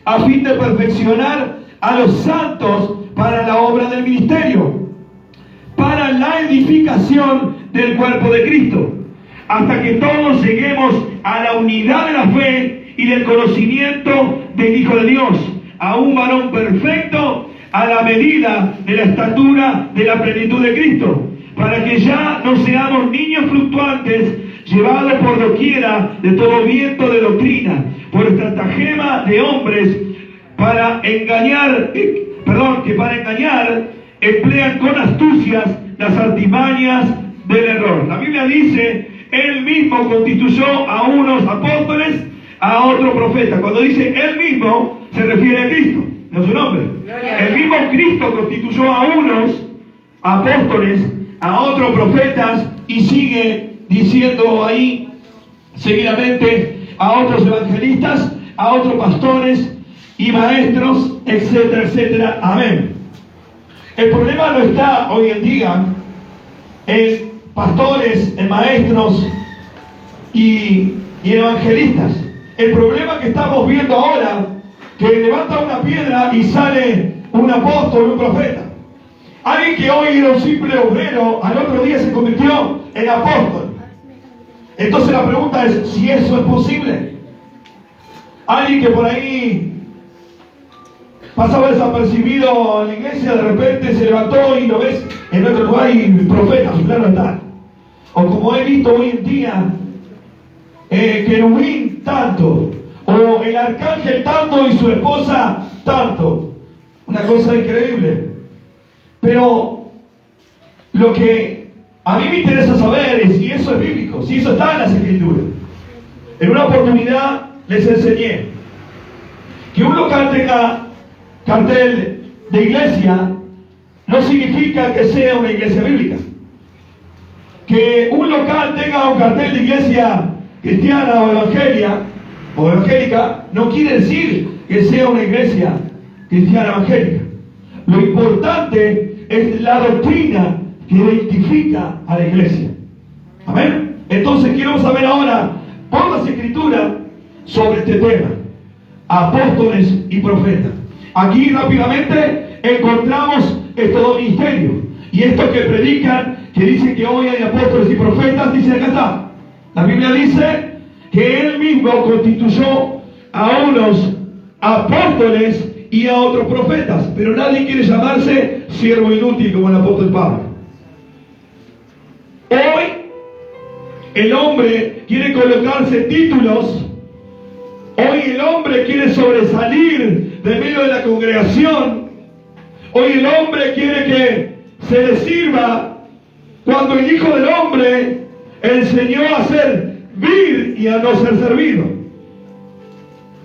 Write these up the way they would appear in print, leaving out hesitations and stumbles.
a fin de perfeccionar a los santos para la obra del ministerio, para la edificación del cuerpo de Cristo, hasta que todos lleguemos a la unidad de la fe y del conocimiento del Hijo de Dios, a un varón perfecto, a la medida de la estatura de la plenitud de Cristo, para que ya no seamos niños fluctuantes, llevados por doquiera de todo viento de doctrina, por estratagema de hombres, para engañar, que para engañar emplean con astucias las artimañas del error. La Biblia dice, Él mismo constituyó a unos apóstoles, a otro profeta. Cuando dice Él mismo, se refiere a Cristo, no su nombre. El mismo Cristo constituyó a unos apóstoles, a otros profetas, y sigue diciendo ahí seguidamente a otros evangelistas, a otros pastores y maestros, etcétera, etcétera. Amén. El problema no está hoy en día en pastores, en maestros y en evangelistas. El problema que estamos viendo ahora, que levanta una piedra y sale un apóstol, un profeta. Alguien que hoy era un simple obrero, al otro día se convirtió en apóstol. Entonces la pregunta es si eso es posible. Alguien que por ahí pasaba desapercibido en la iglesia, de repente se levantó y lo ves en otro lugar y profeta, fulano tal. O como he visto hoy en día, querubín tanto, o el arcángel tanto y su esposa tanto. Una cosa increíble. Pero lo que a mí me interesa saber es si eso es bíblico, si eso está en las Escrituras. En una oportunidad les enseñé que un local tenga cartel de iglesia no significa que sea una iglesia bíblica. Que un local tenga un cartel de iglesia cristiana o evangélica no quiere decir que sea una iglesia cristiana evangélica. Lo importante es la doctrina que identifica a la iglesia. Amén. Entonces quiero saber ahora por las Escrituras sobre este tema: apóstoles y profetas. Aquí rápidamente encontramos estos dos ministerios, y estos que predican, que dicen que hoy hay apóstoles y profetas, dice acá está. La Biblia dice que Él mismo constituyó a unos apóstoles y a otros profetas, pero nadie quiere llamarse siervo inútil como el apóstol Pablo. Hoy el hombre quiere colocarse títulos. Hoy el hombre quiere sobresalir de medio de la congregación. Hoy el hombre quiere que se le sirva, cuando el Hijo del Hombre enseñó a servir y a no ser servido.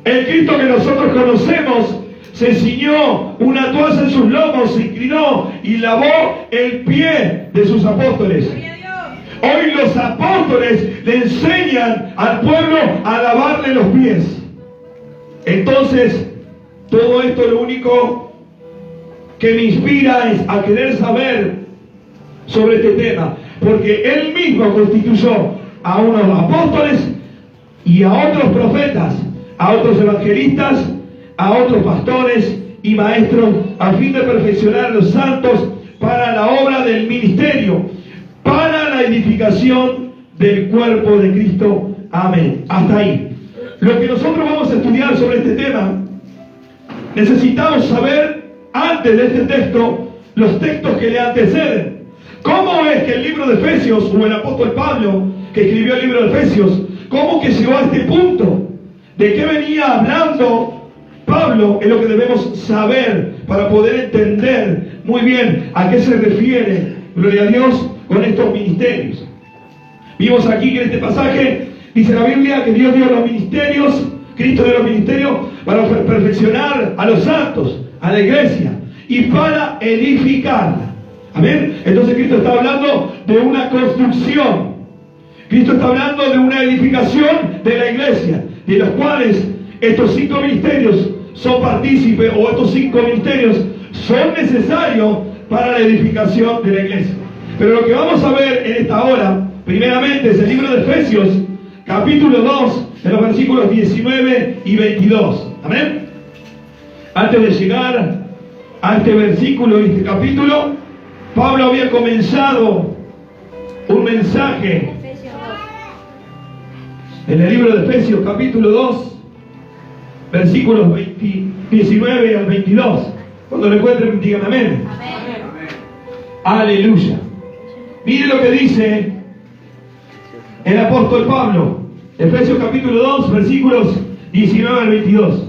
El Cristo que nosotros conocemos se ciñó una toalla en sus lomos, se inclinó y lavó el pie de sus apóstoles. Hoy los apóstoles le enseñan al pueblo a lavarle los pies. Entonces, todo esto lo único que me inspira es a querer saber sobre este tema, porque Él mismo constituyó a unos apóstoles y a otros profetas, a otros evangelistas, a otros pastores y maestros, a fin de perfeccionar a los santos para la obra del ministerio, para la edificación del cuerpo de Cristo. Amén. Hasta ahí. Lo que nosotros vamos a estudiar sobre este tema, necesitamos saber antes de este texto los textos que le anteceden. ¿Cómo es que el libro de Efesios, o el apóstol Pablo que escribió el libro de Efesios, cómo que llegó a este punto? ¿De qué venía hablando Pablo? Es lo que debemos saber para poder entender muy bien a qué se refiere, gloria a Dios, con estos ministerios. Vimos aquí que en este pasaje dice la Biblia que Dios dio los ministerios, Cristo dio los ministerios para perfeccionar a los santos, a la iglesia, y para edificarla. Amén. Entonces Cristo está hablando de una construcción. Cristo está hablando de una edificación de la iglesia, de los cuales estos 5 ministerios son partícipes, o estos 5 ministerios son necesarios para la edificación de la iglesia. Pero lo que vamos a ver en esta hora, primeramente, es el libro de Efesios, capítulo 2, en los versículos 19 y 22. Amén. Antes de llegar a este versículo y este capítulo, Pablo había comenzado un mensaje en el libro de Efesios capítulo 2, versículos 19 al 22. Cuando lo encuentren, digan amén. Amén. Aleluya. Mire lo que dice el apóstol Pablo, Efesios capítulo 2, versículos 19 al 22.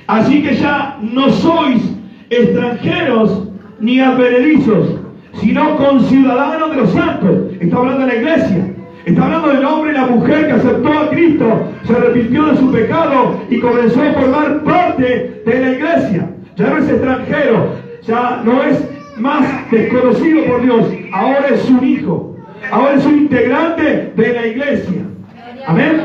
Así que ya no sois extranjeros ni advenedizos, sino conciudadanos de los santos. Está hablando de la iglesia. Está hablando del hombre y la mujer que aceptó a Cristo, se arrepintió de su pecado y comenzó a formar parte de la iglesia. Ya no es extranjero, ya no es más desconocido por Dios, ahora es un hijo, ahora es un integrante de la iglesia. Amén.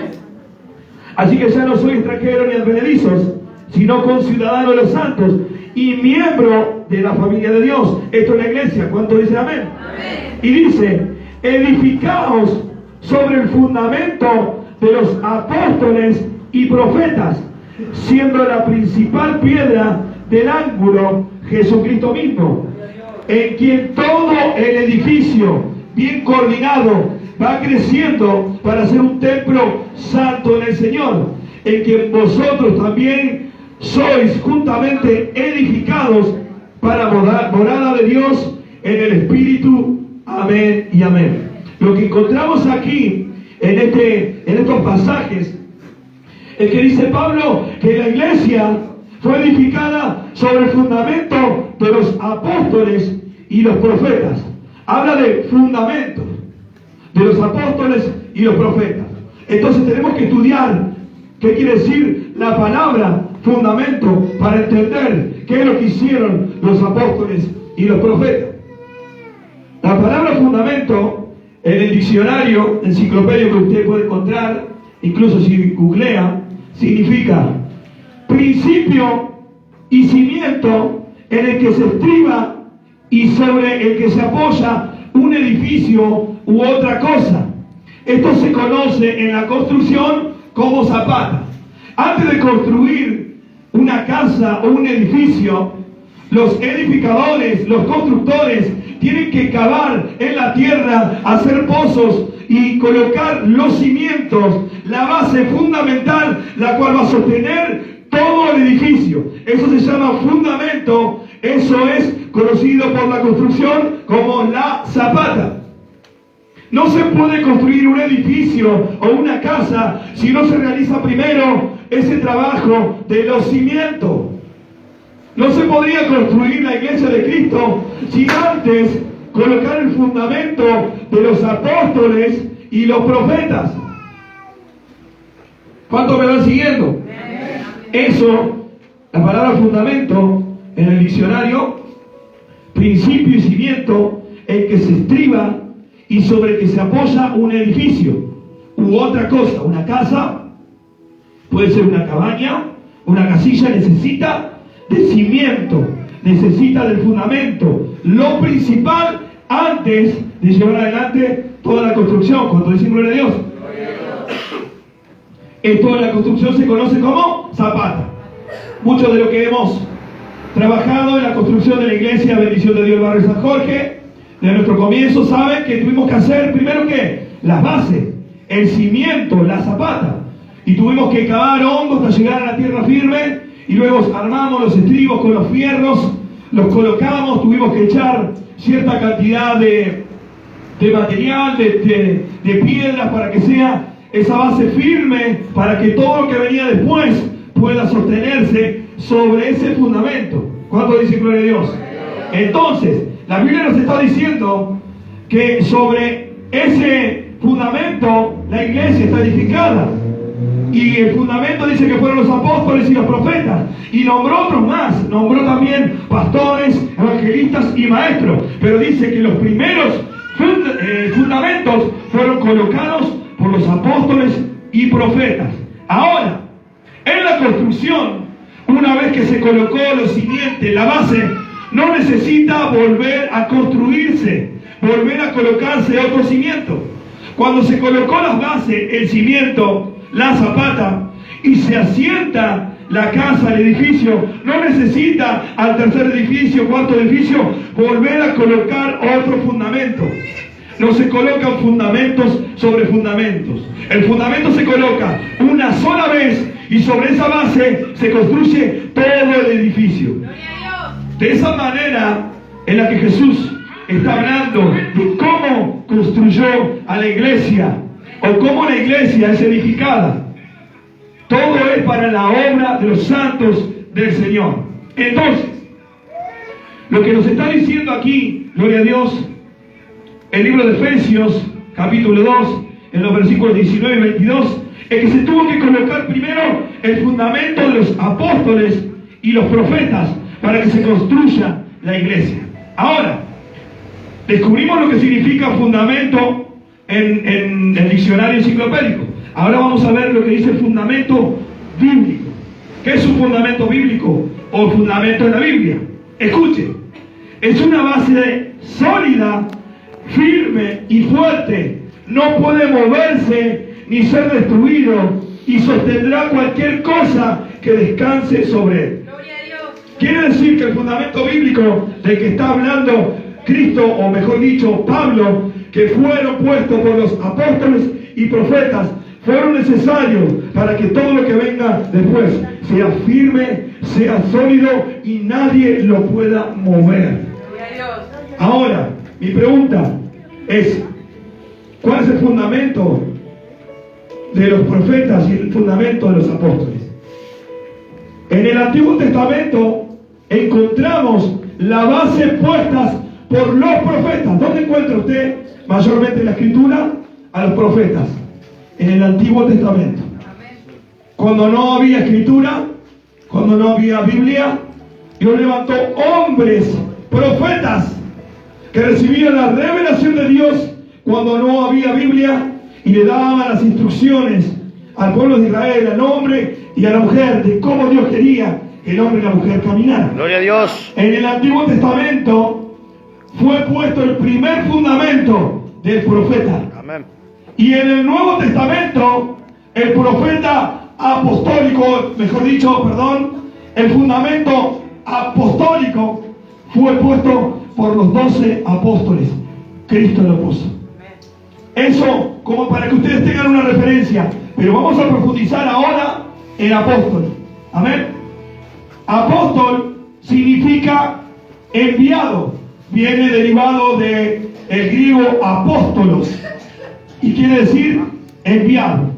Así que ya no soy extranjero ni advenedizos, sino conciudadano de los santos y miembro de la familia de Dios. Esto es la iglesia. ¿Cuánto dice amén? Amén. Y dice: edificaos sobre el fundamento de los apóstoles y profetas, siendo la principal piedra del ángulo Jesucristo mismo, en quien todo el edificio bien coordinado va creciendo para ser un templo santo en el Señor, en quien vosotros también sois juntamente edificados para morada de Dios en el Espíritu. Amén y amén. Lo que encontramos aquí en estos pasajes es que dice Pablo que la iglesia fue edificada sobre el fundamento de los apóstoles y los profetas. Habla de fundamentos de los apóstoles y los profetas. Entonces tenemos que estudiar qué quiere decir la palabra fundamento para entender qué es lo que hicieron los apóstoles y los profetas. La palabra fundamento en el diccionario enciclopedia que usted puede encontrar, incluso si googlea, significa principio y cimiento en el que se estriba y sobre el que se apoya un edificio u otra cosa. Esto se conoce en la construcción como zapata. Antes de construir una casa o un edificio, los edificadores, los constructores, tienen que cavar en la tierra, hacer pozos y colocar los cimientos, la base fundamental, la cual va a sostener todo el edificio. Eso se llama fundamento. Eso es conocido por la construcción como la zapata. No se puede construir un edificio o una casa si no se realiza primero ese trabajo de los cimientos. No se podría construir la iglesia de Cristo sin antes colocar el fundamento de los apóstoles y los profetas. ¿Cuántos me van siguiendo? Eso, la palabra fundamento en el diccionario, principio y cimiento, el que se estriba y sobre el que se apoya un edificio u otra cosa. Una casa, puede ser una cabaña, una casilla, necesita de cimiento, necesita del fundamento, lo principal antes de llevar adelante toda la construcción. Cuando decimos gloria a Dios, esto en la construcción se conoce como zapata. Muchos de los que hemos trabajado en la construcción de la iglesia Bendición de Dios del barrio San Jorge, de nuestro comienzo, saben que tuvimos que hacer primero que las bases, el cimiento, la zapata, y tuvimos que cavar hondo hasta llegar a la tierra firme. Y luego armamos los estribos con los fierros, los colocamos, tuvimos que echar cierta cantidad de material, de piedras para que sea esa base firme, para que todo lo que venía después pueda sostenerse sobre ese fundamento. ¿Cuánto dice gloria a Dios? Entonces, la Biblia nos está diciendo que sobre ese fundamento la iglesia está edificada. Y el fundamento dice que fueron los apóstoles y los profetas. Y nombró otros más. Nombró también pastores, evangelistas y maestros. Pero dice que los primeros fundamentos fueron colocados por los apóstoles y profetas. Ahora, en la construcción, una vez que se colocó los simientes, la base, no necesita volver a construirse, volver a colocarse otro cimiento. Cuando se colocó las bases, el cimiento, la zapata, y se asienta la casa, el edificio, no necesita al tercer edificio, cuarto edificio, volver a colocar otro fundamento. No se colocan fundamentos sobre fundamentos. El fundamento se coloca una sola vez y sobre esa base se construye todo el edificio. De esa manera en la que Jesús está hablando de cómo construyó a la iglesia o cómo la iglesia es edificada. Todo es para la obra de los santos del Señor. Entonces, lo que nos está diciendo aquí, gloria a Dios, el libro de Efesios, capítulo 2, en los versículos 19 y 22, es que se tuvo que colocar primero el fundamento de los apóstoles y los profetas para que se construya la iglesia. Ahora, descubrimos lo que significa fundamento en el diccionario enciclopédico. Ahora vamos a ver lo que dice el fundamento bíblico. ¿Qué es un fundamento bíblico o fundamento de la Biblia? Escuche, es una base sólida, firme y fuerte. No puede moverse ni ser destruido y sostendrá cualquier cosa que descanse sobre él. Quiere decir que el fundamento bíblico del que está hablando Cristo, o mejor dicho, Pablo, que fueron puestos por los apóstoles y profetas, fueron necesarios para que todo lo que venga después sea firme, sea sólido y nadie lo pueda mover. Ahora, mi pregunta es, ¿cuál es el fundamento de los profetas y el fundamento de los apóstoles? En el Antiguo Testamento encontramos la base puestas por los profetas. ¿Dónde encuentra usted mayormente en la Escritura a los profetas? En el Antiguo Testamento. Cuando no había Escritura, cuando no había Biblia, Dios levantó hombres, profetas, que recibían la revelación de Dios cuando no había Biblia y le daban las instrucciones al pueblo de Israel, al hombre y a la mujer, de cómo Dios quería que el hombre y la mujer caminaran. Gloria a Dios. En el Antiguo Testamento fue puesto el primer fundamento del profeta. Amén. Y en el Nuevo Testamento, el profeta apostólico, mejor dicho, el fundamento apostólico fue puesto por los 12 apóstoles. Cristo lo puso. Eso como para que ustedes tengan una referencia. Pero vamos a profundizar ahora en apóstol. Amén. Apóstol significa enviado. Viene derivado del griego apóstolos. Y quiere decir enviado.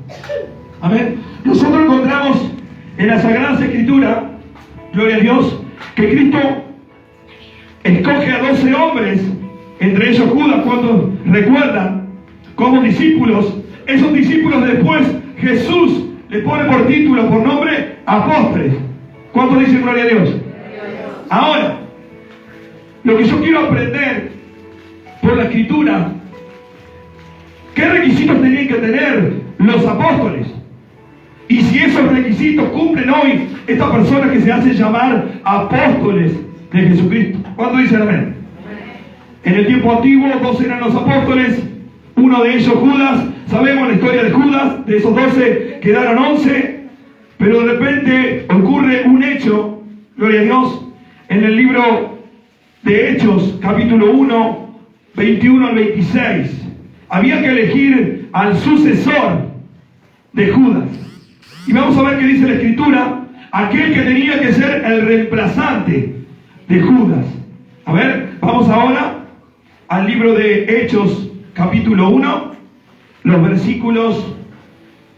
Amén. Nosotros encontramos en las Sagradas Escrituras, gloria a Dios, que Cristo escoge a 12 hombres, entre ellos Judas, cuando recuerdan, como discípulos. Esos discípulos después Jesús le pone por título, por nombre, apóstoles. ¿Cuántos dicen gloria a Dios? Ahora, lo que yo quiero aprender por la Escritura, ¿qué requisitos tenían que tener los apóstoles? Y si esos requisitos cumplen hoy estas personas que se hacen llamar apóstoles de Jesucristo. ¿Cuántos dicen amén? En el tiempo antiguo, 12 eran los apóstoles, uno de ellos Judas. Sabemos la historia de Judas, de esos 12 quedaron 11, pero de repente ocurre un hecho, gloria a Dios, en el libro de Hechos, capítulo 1, 21 al 26. Había que elegir al sucesor de Judas. Y vamos a ver qué dice la Escritura, aquel que tenía que ser el reemplazante de Judas. A ver, vamos ahora al libro de Hechos, capítulo 1, los versículos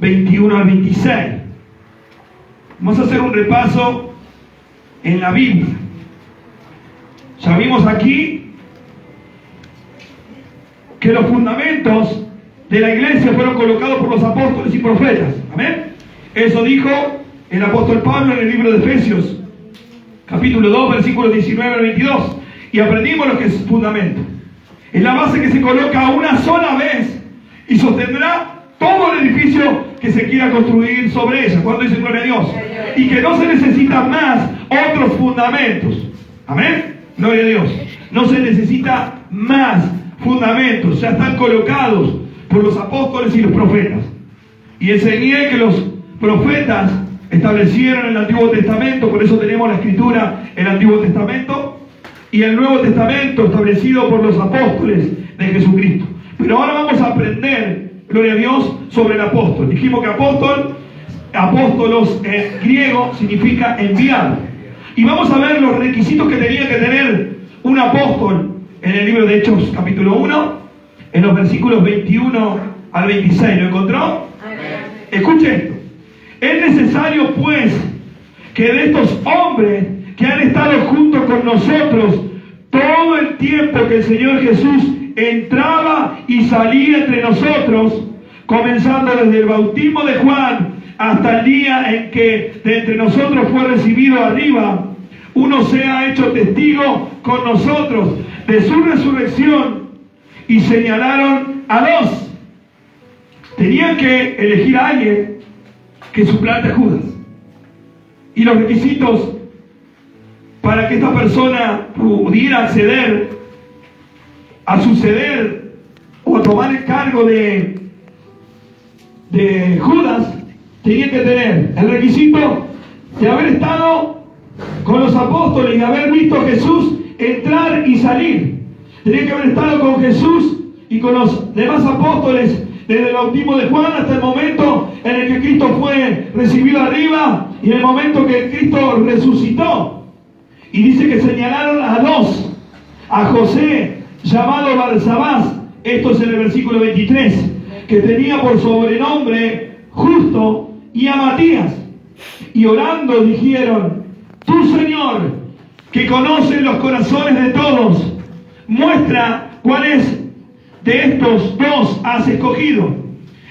21 al 26. Vamos a hacer un repaso en la Biblia. Ya vimos aquí que los fundamentos de la iglesia fueron colocados por los apóstoles y profetas. Amén. Eso dijo el apóstol Pablo en el libro de Efesios, capítulo 2, versículos 19 al 22. Y aprendimos lo que es fundamento. Es la base que se coloca una sola vez y sostendrá todo el edificio que se quiera construir sobre ella. ¿Cuándo dice gloria a Dios? Y que no se necesitan más otros fundamentos. Amén. Gloria a Dios. No se necesita más fundamentos. Ya están colocados por los apóstoles y los profetas. Y enseñé que los profetas establecieron el Antiguo Testamento, por eso tenemos la Escritura, el Antiguo Testamento, y el Nuevo Testamento establecido por los apóstoles de Jesucristo. Pero ahora vamos a aprender, gloria a Dios, sobre el apóstol. Dijimos que apóstolos en griego significa enviado. Y vamos a ver los requisitos que tenía que tener un apóstol en el libro de Hechos, capítulo 1, en los versículos 21 al 26. ¿Lo encontró? Escuche esto. Es necesario, pues, que de estos hombres que han estado junto con nosotros todo el tiempo que el Señor Jesús entraba y salía entre nosotros, comenzando desde el bautismo de Juan hasta el día en que de entre nosotros fue recibido arriba, uno sea hecho testigo con nosotros de su resurrección, y señalaron a dos. Tenían que elegir a alguien que suplante a Judas. Y los requisitos para que esta persona pudiera acceder a suceder o a tomar el cargo de Judas, tenía que tener el requisito de haber estado con los apóstoles y haber visto a Jesús entrar y salir. Tenía que haber estado con Jesús y con los demás apóstoles desde el bautismo de Juan hasta el momento en el que Cristo fue recibido arriba y en el momento que Cristo resucitó. Y dice que señalaron a dos: a José, llamado Barsabás, esto es en el versículo 23, que tenía por sobrenombre Justo, y a Matías. Y orando dijeron: tú, Señor, que conoces los corazones de todos, muestra cuáles de estos dos has escogido,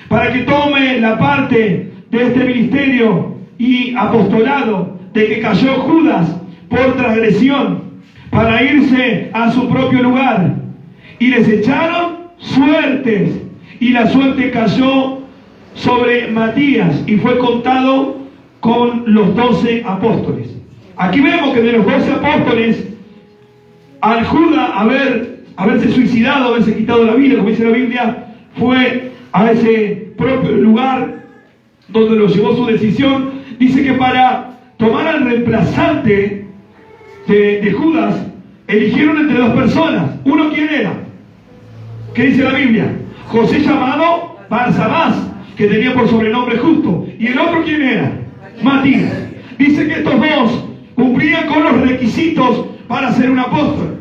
para que tome la parte de este ministerio y apostolado de que cayó Judas por transgresión, para irse a su propio lugar. Y les echaron suertes, y la suerte cayó sobre Matías, y fue contado con los 12 apóstoles. Aquí vemos que de los 12 apóstoles, al Judas haberse suicidado, haberse quitado la vida, como dice la Biblia, fue a ese propio lugar donde lo llevó su decisión. Dice que para tomar al reemplazante de Judas, eligieron entre dos personas. Uno, ¿quién era? ¿Qué dice la Biblia? José, llamado Barsabás, que tenía por sobrenombre Justo. ¿Y el otro quién era? Matías. Dice que estos dos cumplían con los requisitos para ser un apóstol.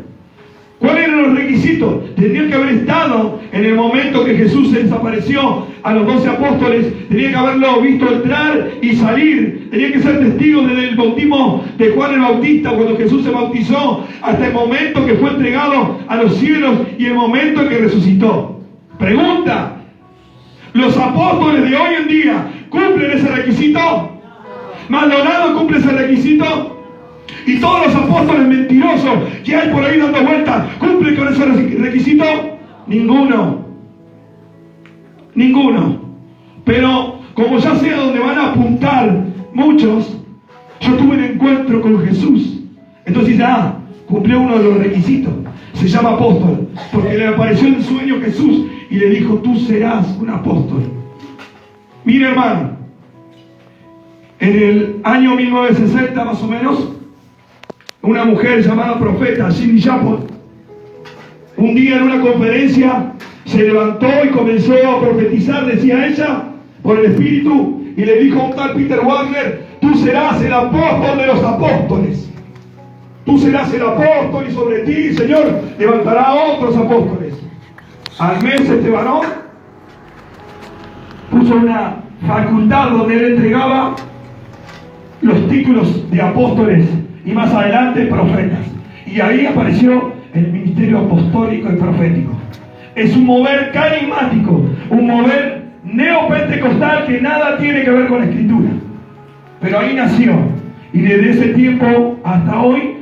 ¿Cuáles eran los requisitos? Tenían que haber estado en el momento que Jesús se desapareció a los 12 apóstoles, tenían que haberlo visto entrar y salir, tenían que ser testigos desde el bautismo de Juan el Bautista, cuando Jesús se bautizó, hasta el momento que fue entregado a los cielos y el momento en que resucitó. Pregunta: ¿los apóstoles de hoy en día cumplen ese requisito? ¿Maldonado cumple ese requisito? ¿Y todos los apóstoles mentirosos que hay por ahí dando vueltas cumplen con ese requisito? Ninguno. Pero como ya sé a dónde van a apuntar muchos, yo tuve un encuentro con Jesús. Entonces cumplió uno de los requisitos. Se llama apóstol, porque le apareció en sueño Jesús y le dijo: tú serás un apóstol. Mire, hermano, en el año 1960 más o menos, una mujer llamada profeta Cindy Chapel, un día en una conferencia se levantó y comenzó a profetizar, decía ella, por el Espíritu, y le dijo a un tal Peter Wagner: tú serás el apóstol de los apóstoles. Tú serás el apóstol y sobre ti el Señor levantará a otros apóstoles. Al mes este varón puso una facultad donde él entregaba los títulos de apóstoles y más adelante profetas. Y ahí apareció el ministerio apostólico y profético. Es un mover carismático, un mover neopentecostal que nada tiene que ver con la Escritura. Pero ahí nació. Y desde ese tiempo hasta hoy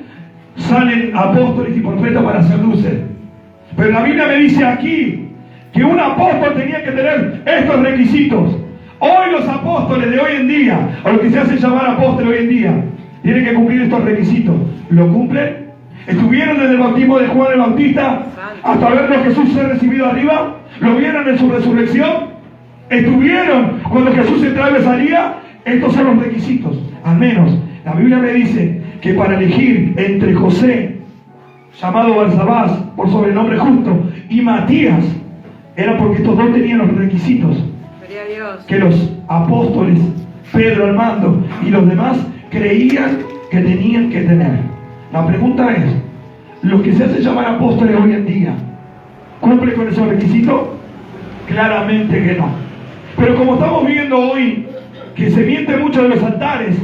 salen apóstoles y profetas para hacer luces. Pero la Biblia me dice aquí que un apóstol tenía que tener estos requisitos. Hoy los apóstoles de hoy en día, o los que se hacen llamar apóstoles hoy en día, tienen que cumplir estos requisitos. ¿Lo cumplen? ¿Estuvieron desde el bautismo de Juan el Bautista hasta verlo a Jesús ser recibido arriba? ¿Lo vieron en su resurrección? ¿Estuvieron cuando Jesús entraba y salía? estos son los requisitos. Al menos la Biblia me dice que para elegir entre José, llamado Barsabás por sobrenombre justo, y Matías, era porque estos dos tenían los requisitos que los apóstoles, Pedro al mando y los demás, creían que tenían que tener. La pregunta es, ¿los que se hacen llamar apóstoles hoy en día cumplen con esos requisitos? Claramente que no. Pero como estamos viendo hoy que se miente mucho de los altares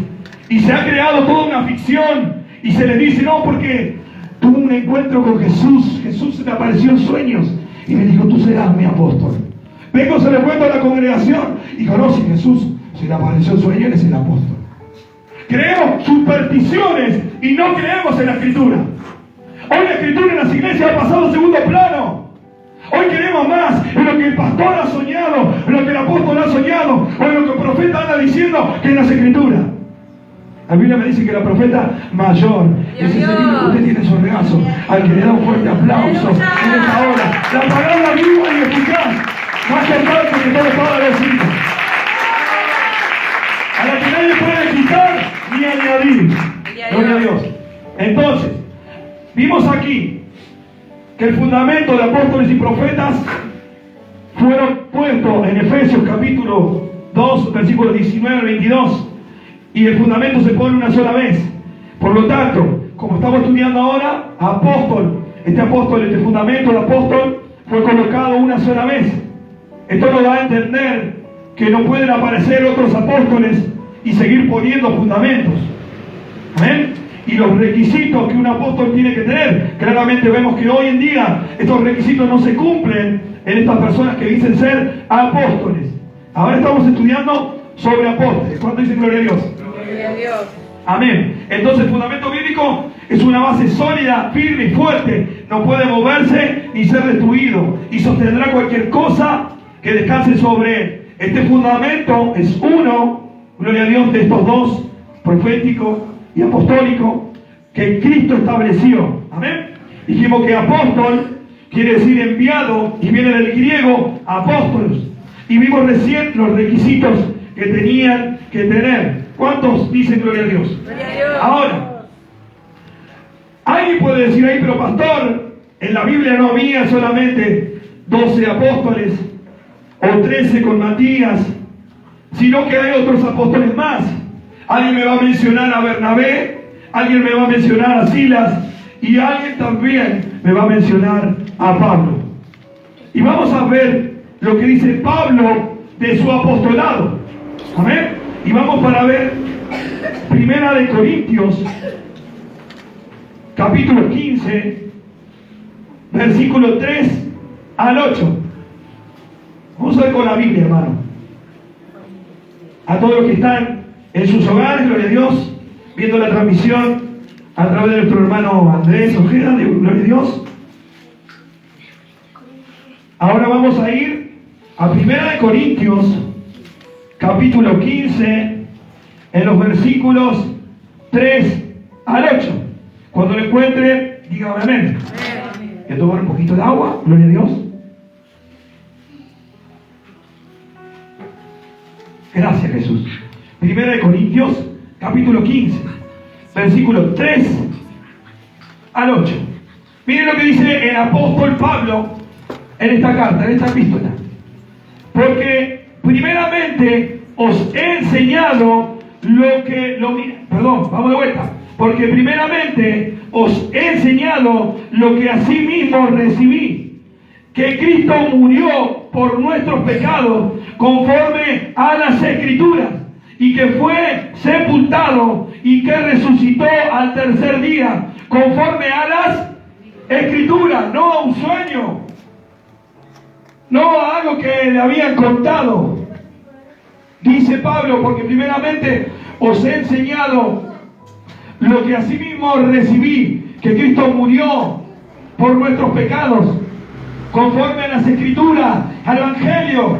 y se ha creado toda una ficción y se le dice, no, porque tuve un encuentro con Jesús, Jesús se me apareció en sueños y me dijo, tú serás mi apóstol. Vengo, se le cuento a la congregación y conoce Jesús, se le apareció en sueños, es el apóstol. Creemos supersticiones y no creemos en la Escritura. Hoy la Escritura en las iglesias ha pasado a segundo plano. Hoy queremos más en lo que el pastor ha soñado, en lo que el apóstol ha soñado, o en lo que el profeta anda diciendo que en las Escrituras. La Biblia me dice que la profeta mayor es ese niño que usted tiene en su regazo, al que le da un fuerte aplauso en esta hora. La palabra viva y eficaz, más importante que todo Padre decir, a la que nadie puede quitar ni añadir. Gloria a Dios. Entonces, vimos aquí que el fundamento de apóstoles y profetas fueron puestos en Efesios capítulo 2, versículos 19 al 22. Y el fundamento se pone una sola vez. Por lo tanto, como estamos estudiando ahora, este fundamento de apóstol fue colocado una sola vez. Esto nos da a entender que no pueden aparecer otros apóstoles y seguir poniendo fundamentos. ¿Amén? Y los requisitos que un apóstol tiene que tener, claramente vemos que hoy en día estos requisitos no se cumplen en estas personas que dicen ser apóstoles. Ahora estamos estudiando sobre apóstoles. ¿Cuánto dicen gloria a Dios? Gloria a Dios. Amén. Entonces el fundamento bíblico es una base sólida, firme y fuerte. No puede moverse ni ser destruido. Y sostendrá cualquier cosa que descanse sobre él. Este fundamento es uno, gloria a Dios, de estos dos, profético y apostólico, que Cristo estableció. Amén. Dijimos que apóstol quiere decir enviado y viene del griego apóstolos. Y vimos recién los requisitos que tenían que tener. ¿Cuántos dicen gloria a Dios? Gloria a Dios. Ahora, alguien puede decir ahí, pero pastor, en la Biblia no había solamente 12 apóstoles o 13 con Matías, sino que hay otros apóstoles más. Alguien me va a mencionar a Bernabé, alguien me va a mencionar a Silas y alguien también me va a mencionar a Pablo. Y vamos a ver lo que dice Pablo de su apostolado. Amén. Y vamos para ver Primera de Corintios, capítulo 15, versículo 3 al 8. Vamos a ver con la Biblia, hermano. A todos los que están en sus hogares, gloria a Dios, viendo la transmisión a través de nuestro hermano Andrés Ojeda, gloria a Dios. Ahora vamos a ir a Primera de Corintios, capítulo 15, en los versículos 3 al 8. Cuando lo encuentre, dígame amén. Voy a tomar un poquito de agua, gloria a Dios. Gracias, Jesús. Primera de Corintios, capítulo 15, versículos 3 al 8. Miren lo que dice el apóstol Pablo en esta carta, en esta epístola. Porque primeramente os he enseñado vamos de vuelta. Porque primeramente os he enseñado lo que asimismo recibí, que Cristo murió por nuestros pecados conforme a las Escrituras, y que fue sepultado y que resucitó al tercer día conforme a las Escrituras, no a un sueño, no a algo que le habían contado. Dice Pablo, porque primeramente os he enseñado lo que asimismo recibí, que Cristo murió por nuestros pecados conforme a las Escrituras, al Evangelio,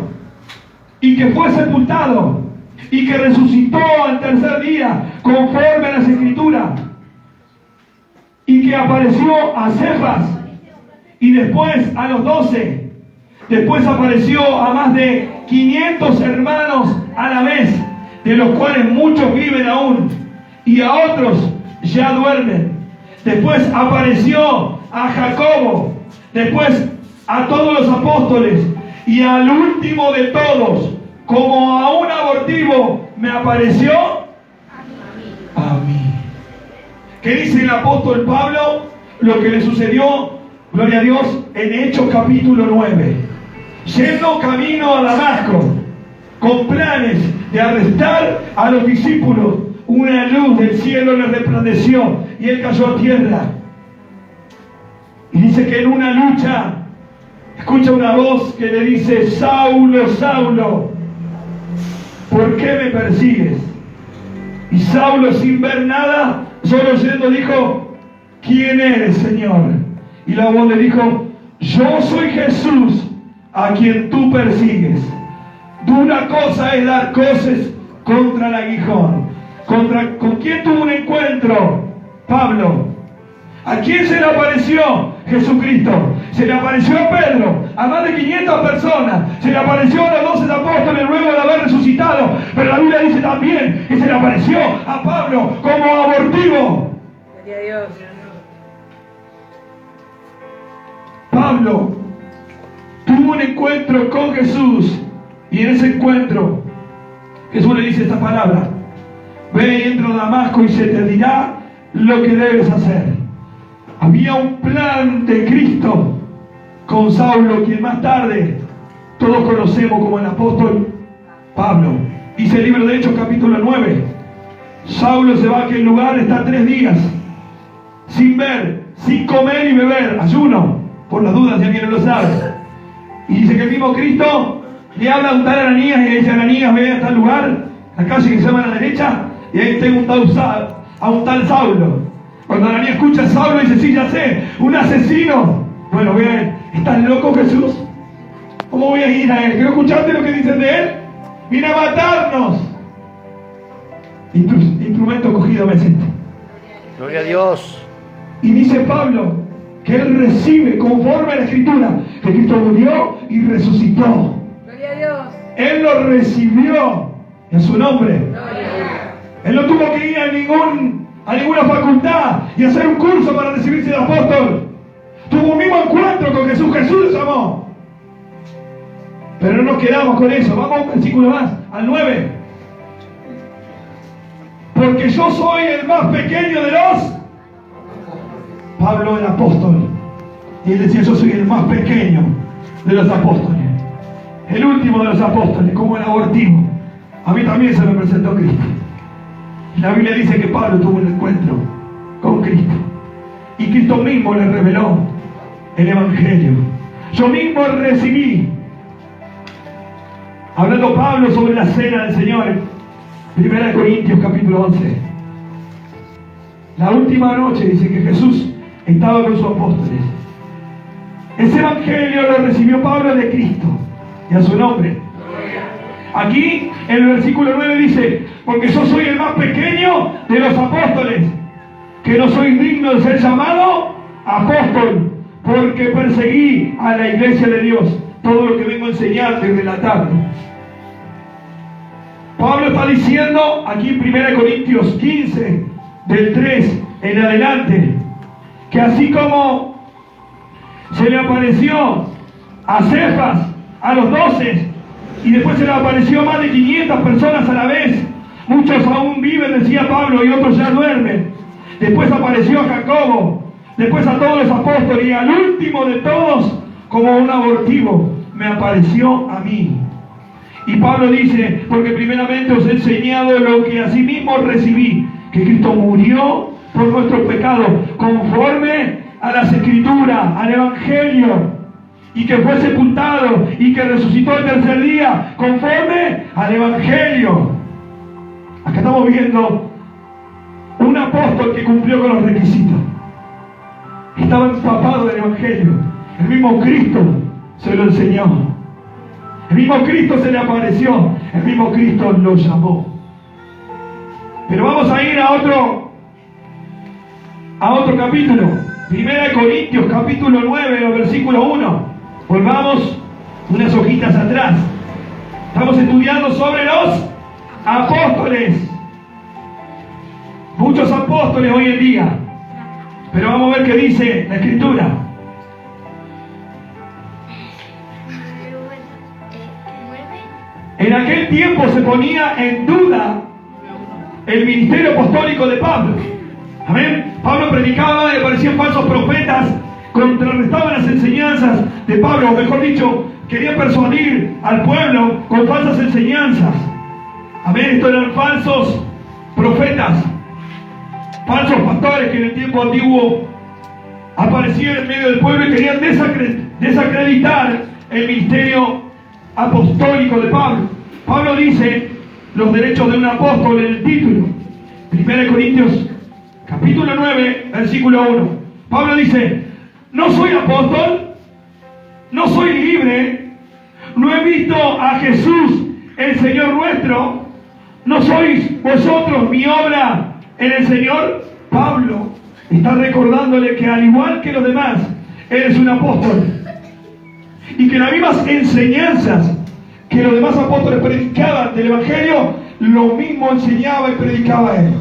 y que fue sepultado y que resucitó al tercer día conforme a las Escrituras, y que apareció a Cefas y después a los 12, después apareció a más de 500 hermanos a la vez, de los cuales muchos viven aún, y a otros ya duermen. Después apareció a Jacobo, después a todos los apóstoles, y al último de todos, como a un abortivo, me apareció a mí. ¿Qué dice el apóstol Pablo? Lo que le sucedió, gloria a Dios, en Hechos capítulo 9. Yendo camino a Damasco, con planes de arrestar a los discípulos, una luz del cielo le resplandeció y él cayó a tierra. Y dice que en una lucha escucha una voz que le dice: Saulo, Saulo, ¿por qué me persigues? Y Saulo, sin ver nada, solo oyendo, dijo: ¿quién eres, Señor? Y la voz le dijo: yo soy Jesús, a quien tú persigues. Dura cosa es dar coces contra el aguijón. ¿Con quién tuvo un encuentro Pablo? ¿A quién se le apareció? Jesucristo. Se le apareció a Pedro, a más de 500 personas. Se le apareció a los 12 apóstoles luego de haber resucitado. Pero la Biblia dice también que se le apareció a Pablo como abortivo. Gloria a Dios. Pablo tuvo un encuentro con Jesús, y en ese encuentro Jesús le dice esta palabra: ve y entra a Damasco y se te dirá lo que debes hacer. Había un plan de Cristo con Saulo, quien más tarde todos conocemos como el apóstol Pablo. Dice el libro de Hechos capítulo 9: Saulo se va a aquel lugar, está 3 días sin ver, sin comer y beber, ayuno, por las dudas, si alguien no lo sabe. Y dice que el mismo Cristo le habla a un tal Ananías y le dice: Ananías, ve a tal lugar, la calle que se llama a la derecha, y ahí tengo a un tal Saulo. Cuando Ananías escucha a Saulo, dice: sí, ya sé, un asesino. Bueno, bien, ¿estás loco, Jesús? ¿Cómo voy a ir a él? ¿Quiero escucharte lo que dicen de él? Viene a matarnos. Instrumento cogido me siento. Gloria a Dios. Y dice Pablo que él recibe, conforme a la Escritura, que Cristo murió y resucitó. Gloria a Dios. Él lo recibió en su nombre. Gloria. Él no tuvo que ir a ninguna facultad y hacer un curso para recibirse de apóstol. Tuvo un mismo encuentro con Jesús. Jesús lo llamó. Pero no nos quedamos con eso. Vamos a un versículo más, al 9. Porque yo soy el más pequeño de los... Pablo el apóstol. Y él decía: yo soy el más pequeño de los apóstoles. El último de los apóstoles, como el abortivo. A mí también se me presentó Cristo. La Biblia dice que Pablo tuvo un encuentro con Cristo. Y Cristo mismo le reveló el Evangelio. Yo mismo recibí. Hablando Pablo sobre la cena del Señor, 1 Corintios capítulo 11. La última noche dice que Jesús estaba con sus apóstoles. Ese Evangelio lo recibió Pablo de Cristo y a su nombre. Aquí en el versículo 9 dice: porque yo soy el más pequeño de los apóstoles, que no soy digno de ser llamado apóstol, porque perseguí a la iglesia de Dios, todo lo que vengo enseñando y relatando. Pablo está diciendo aquí en 1 Corintios 15, del 3 en adelante, que así como se le apareció a Cefas, a los 12, y después se le apareció a más de 500 personas a la vez, muchos aún viven, decía Pablo, y otros ya duermen. Después apareció a Jacobo, después a todos los apóstoles, y al último de todos, como un abortivo, me apareció a mí. Y Pablo dice: porque primeramente os he enseñado lo que asimismo recibí, que Cristo murió por nuestros pecados, conforme a las Escrituras, al Evangelio, y que fue sepultado y que resucitó el tercer día, conforme al Evangelio. Acá estamos viendo un apóstol que cumplió con los requisitos. Estaba empapado del Evangelio. El mismo Cristo se lo enseñó. El mismo Cristo se le apareció. El mismo Cristo lo llamó. Pero vamos a ir a otro capítulo. 1 Corintios capítulo 9, versículo 1. Volvamos unas hojitas atrás. Estamos estudiando sobre los apóstoles. Muchos apóstoles hoy en día. Pero vamos a ver qué dice la Escritura. En aquel tiempo se ponía en duda el ministerio apostólico de Pablo. Amén. Pablo predicaba y aparecían falsos profetas, contrarrestaban las enseñanzas de Pablo, o mejor dicho, querían persuadir al pueblo con falsas enseñanzas. Amén. Estos eran falsos profetas, falsos pastores que en el tiempo antiguo aparecían en medio del pueblo y querían desacreditar el ministerio apostólico de Pablo. Pablo dice los derechos de un apóstol en el título. 1 Corintios capítulo 9, versículo 1. Pablo dice: no soy apóstol, no soy libre, no he visto a Jesús el Señor nuestro, no sois vosotros mi obra en el Señor. Pablo está recordándole que al igual que los demás, eres un apóstol y que las mismas enseñanzas que los demás apóstoles predicaban del Evangelio, lo mismo enseñaba y predicaba él.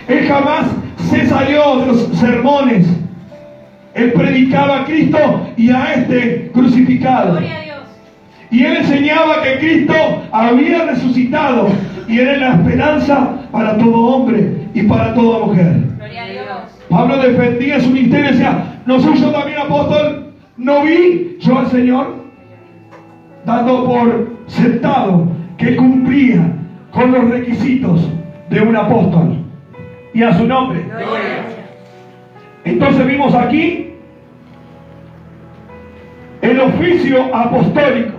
Él jamás se salió de los sermones. Él predicaba a Cristo y a este crucificado. Gloria a Dios. Y él enseñaba que Cristo había resucitado y era la esperanza para todo hombre y para toda mujer. Gloria a Dios. Pablo defendía su ministerio y decía: ¿no soy yo también apóstol? ¿No vi yo al Señor? Dando por sentado que cumplía con los requisitos de un apóstol. Y a su nombre. Entonces vimos aquí el oficio apostólico.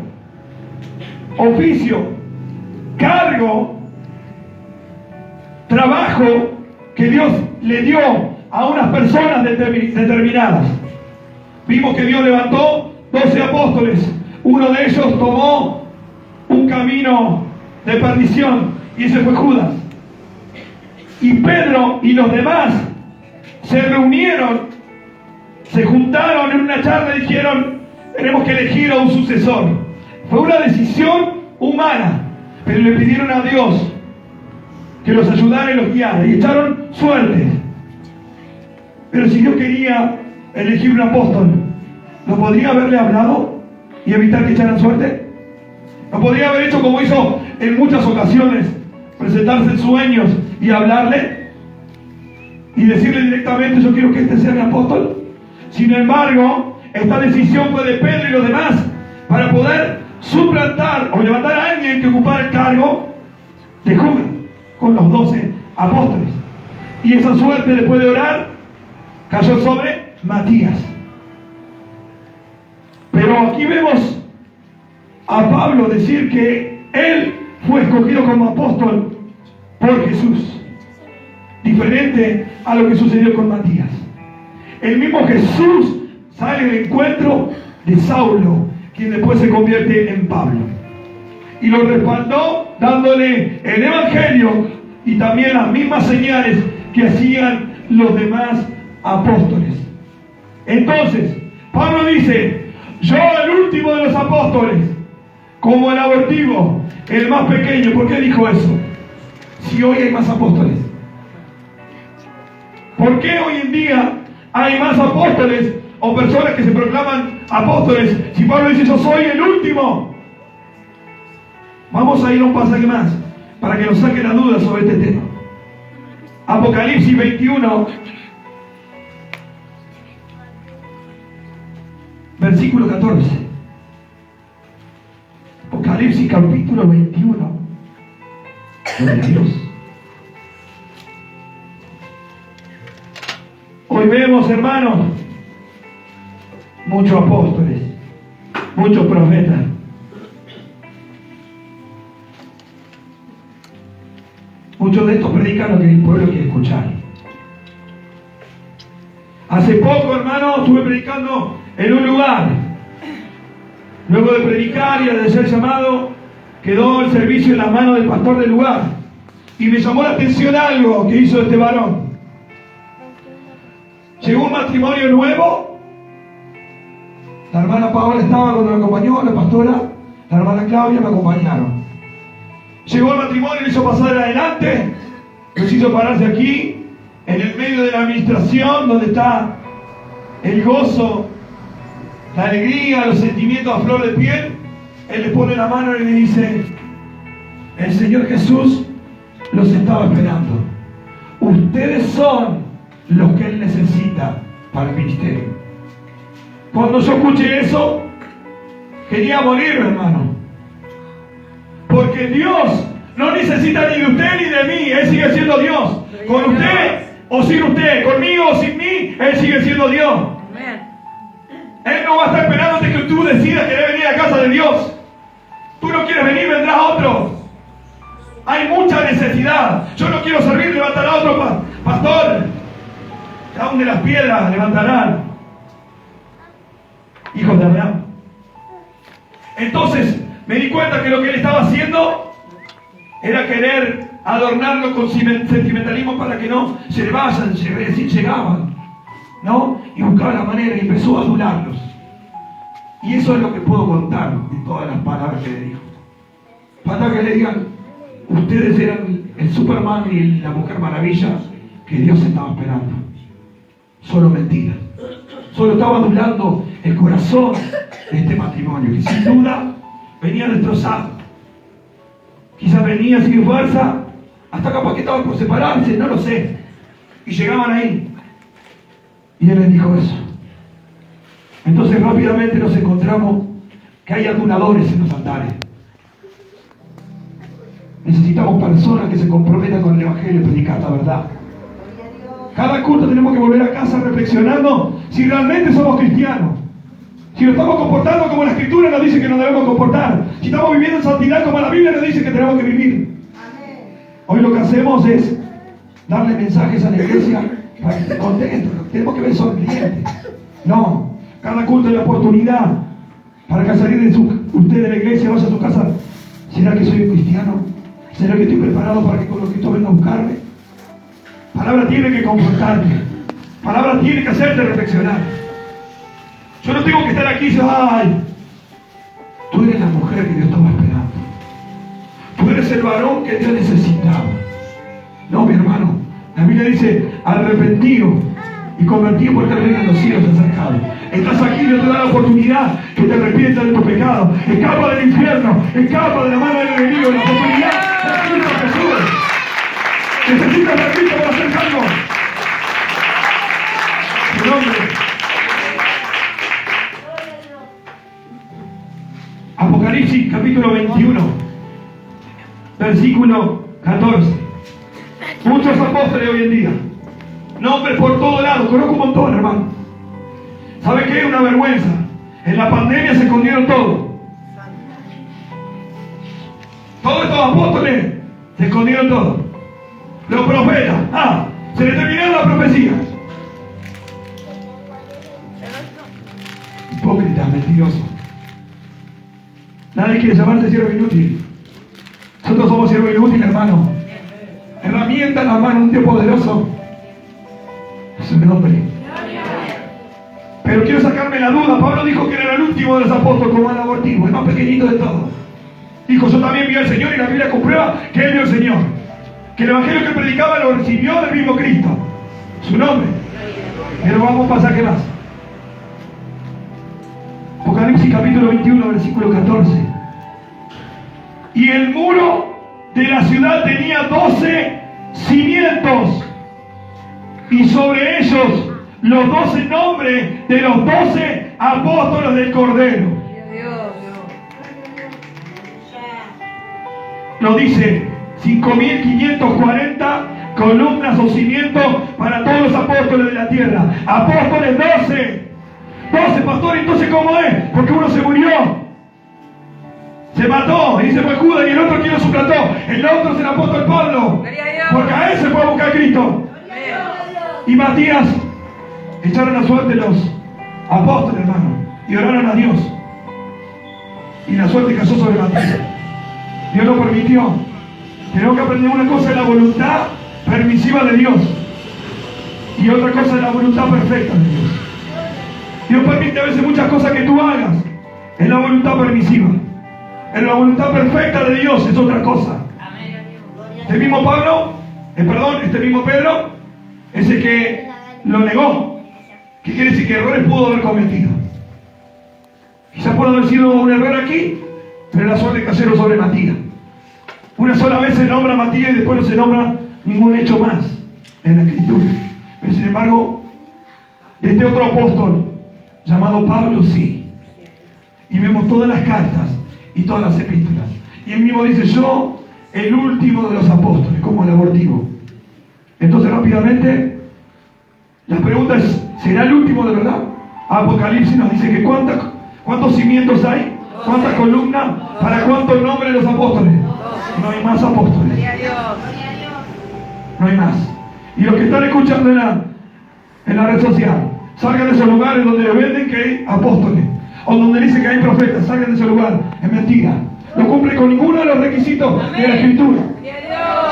Oficio, cargo, trabajo que Dios le dio a unas personas determinadas. Vimos que Dios levantó 12 apóstoles. Uno de ellos tomó un camino de perdición y ese fue Judas. Y Pedro y los demás se reunieron, se juntaron en una charla y dijeron: tenemos que elegir a un sucesor. Fue una decisión humana, pero le pidieron a Dios que los ayudara y los guiara y echaron suerte. Pero si Dios quería elegir un apóstol, ¿no podría haberle hablado y evitar que echaran suerte? ¿No podría haber hecho como hizo en muchas ocasiones, presentarse en sueños y hablarle y decirle directamente: yo quiero que este sea mi apóstol? Sin embargo, esta decisión fue de Pedro y los demás para poder suplantar o levantar a alguien que ocupara el cargo de Judas con los 12 apóstoles. Y esa suerte, después de orar, cayó sobre Matías. Pero aquí vemos a Pablo decir que él fue escogido como apóstol por Jesús, diferente a lo que sucedió con Matías. El mismo Jesús sale al encuentro de Saulo, quien después se convierte en Pablo, y lo respaldó dándole el Evangelio y también las mismas señales que hacían los demás apóstoles. Entonces Pablo dice: yo, el último de los apóstoles, como el abortivo, el más pequeño. ¿Por qué dijo eso? Si hoy hay más apóstoles. ¿Por qué hoy en día hay más apóstoles o personas que se proclaman apóstoles? Si Pablo dice: yo soy el último. Vamos a ir a un pasaje más para que nos saque la duda sobre este tema. Apocalipsis 21, versículo 14. Apocalipsis capítulo 21. Gloria a Dios. Hoy vemos, hermanos, muchos apóstoles, muchos profetas. Muchos de estos predican lo que el pueblo quiere escuchar. Hace poco, hermano, estuve predicando en un lugar. Luego de predicar y de ser llamado, quedó el servicio en las manos del pastor del lugar. Y me llamó la atención algo que hizo este varón. Llegó un matrimonio nuevo. La hermana Paola estaba cuando me acompañó, la pastora, la hermana Claudia me acompañaron. Llegó el matrimonio, lo hizo pasar adelante, los hizo pararse aquí, en el medio de la administración, donde está el gozo, la alegría, los sentimientos a flor de piel. Él le pone la mano y le dice: el Señor Jesús los estaba esperando. Ustedes son los que Él necesita para el ministerio. Cuando yo escuché eso, quería morir, hermano. Porque Dios no necesita ni de usted ni de mí. Él sigue siendo Dios. Con usted o sin usted, conmigo o sin mí, Él sigue siendo Dios. Él no va a estar esperándote que tú decidas querer venir a casa de Dios. Tú no quieres venir, vendrá otro. Hay mucha necesidad. Yo no quiero servir, levantará otro pastor. Aún de las piedras levantarán hijos de Abraham. Entonces me di cuenta que lo que él estaba haciendo era querer adornarlo con sentimentalismo para que no se le vayan, llegaban, ¿no? Y buscaba la manera y empezó a adularlos. Y eso es lo que puedo contar de todas las palabras que le dijo. Falta que le digan: ustedes eran el Superman y la Mujer Maravilla que Dios estaba esperando. Solo mentira. Solo estaba adulando el corazón de este matrimonio, que sin duda venía destrozado. Quizás venía sin fuerza, hasta capaz que estaban por separarse, no lo sé. Y llegaban ahí. Y él les dijo eso. Entonces rápidamente nos encontramos que hay aduladores en los altares. Necesitamos personas que se comprometan con el Evangelio y predicar la verdad. Cada culto tenemos que volver a casa reflexionando si realmente somos cristianos. Si nos estamos comportando como la Escritura nos dice que nos debemos comportar. Si estamos viviendo en santidad como la Biblia nos dice que tenemos que vivir. Hoy lo que hacemos es darle mensajes a la iglesia para que esté contento. Tenemos que ver sonrientes. No, cada culto es la oportunidad para que al salir de usted de la iglesia vaya a su casa. ¿Será que soy un cristiano? ¿Será que estoy preparado para que con lo que Cristo venga a buscarme? Palabra tiene que confrontarte. Palabra tiene que hacerte reflexionar. Yo no tengo que estar aquí y decir: ay, tú eres la mujer que Dios estaba esperando. Tú eres el varón que Dios necesitaba. No, mi hermano. La Biblia dice: arrepentido y convertido porque el reino de los cielos se ha acercado. Estás aquí, Dios te da la oportunidad que te arrepientas de tu pecado. Escapa del infierno, escapa de la mano del enemigo. La oportunidad de Cristo Jesús. Necesitas a Cristo para hacer algo. Su nombre. Apocalipsis capítulo 21, versículo 14. Muchos apóstoles hoy en día, nombres por todos lados, conozco un montón, hermano. ¿Sabe qué? Una vergüenza. En la pandemia se escondieron todos. Todos estos apóstoles se escondieron todos. Los profetas, se les terminaron las profecías. Hipócritas, mentirosos. Nadie quiere llamarse siervo inútil. Nosotros somos siervos inútiles, hermano. Herramienta en la mano de un Dios poderoso. Es su nombre. Pero quiero sacarme la duda. Pablo dijo que era el último de los apóstoles, como el abortivo, el más pequeñito de todos. Dijo: yo también vi al Señor, y la Biblia comprueba que él vio al Señor. Que el evangelio que predicaba lo recibió del mismo Cristo. Su nombre. Pero vamos a un pasaje más. Apocalipsis capítulo 21, versículo 14. Y el muro de la ciudad tenía 12 cimientos, y sobre ellos los 12 nombres de los 12 apóstoles del Cordero. Nos dice 5.540 columnas o cimientos para todos los apóstoles de la tierra. Apóstoles 12. 12, pastor. Entonces, ¿cómo es? Porque uno se murió, se mató, y se fue Judas, y el otro quien lo suplantó. El otro es el apóstol Pablo, porque a él se fue a buscar a Cristo. Y Matías, echaron a suerte los apóstoles, hermano, y oraron a Dios, y la suerte cayó sobre Matías. Dios lo permitió. Tenemos que aprender una cosa: es la voluntad permisiva de Dios, y otra cosa es la voluntad perfecta de Dios. Dios permite a veces muchas cosas que tú hagas, es la voluntad permisiva. En la voluntad perfecta de Dios es otra cosa. Este mismo Pablo, este mismo Pedro, es el que lo negó. ¿Qué quiere decir? Que errores pudo haber cometido. Quizás pudo haber sido un error aquí, pero era sobre casero sobre Matías. Una sola vez se nombra a Matías y después no se nombra ningún hecho más en la Escritura. Pero sin embargo, este otro apóstol, llamado Pablo, sí. Y vemos todas las cartas y todas las epístolas. Y él mismo dice, yo, el último de los apóstoles, como el abortivo. Entonces rápidamente, la pregunta es, ¿será el último de verdad? Apocalipsis nos dice que ¿cuántos cimientos hay? ¿Cuántas columnas? ¿Para cuántos nombres de los apóstoles? No hay más apóstoles. No hay más. Y los que están escuchando en la red social, salgan de esos lugares donde le venden que hay apóstoles, o donde dicen que hay profetas, salgan de ese lugar. Es mentira. No cumple con ninguno de los requisitos de la Escritura.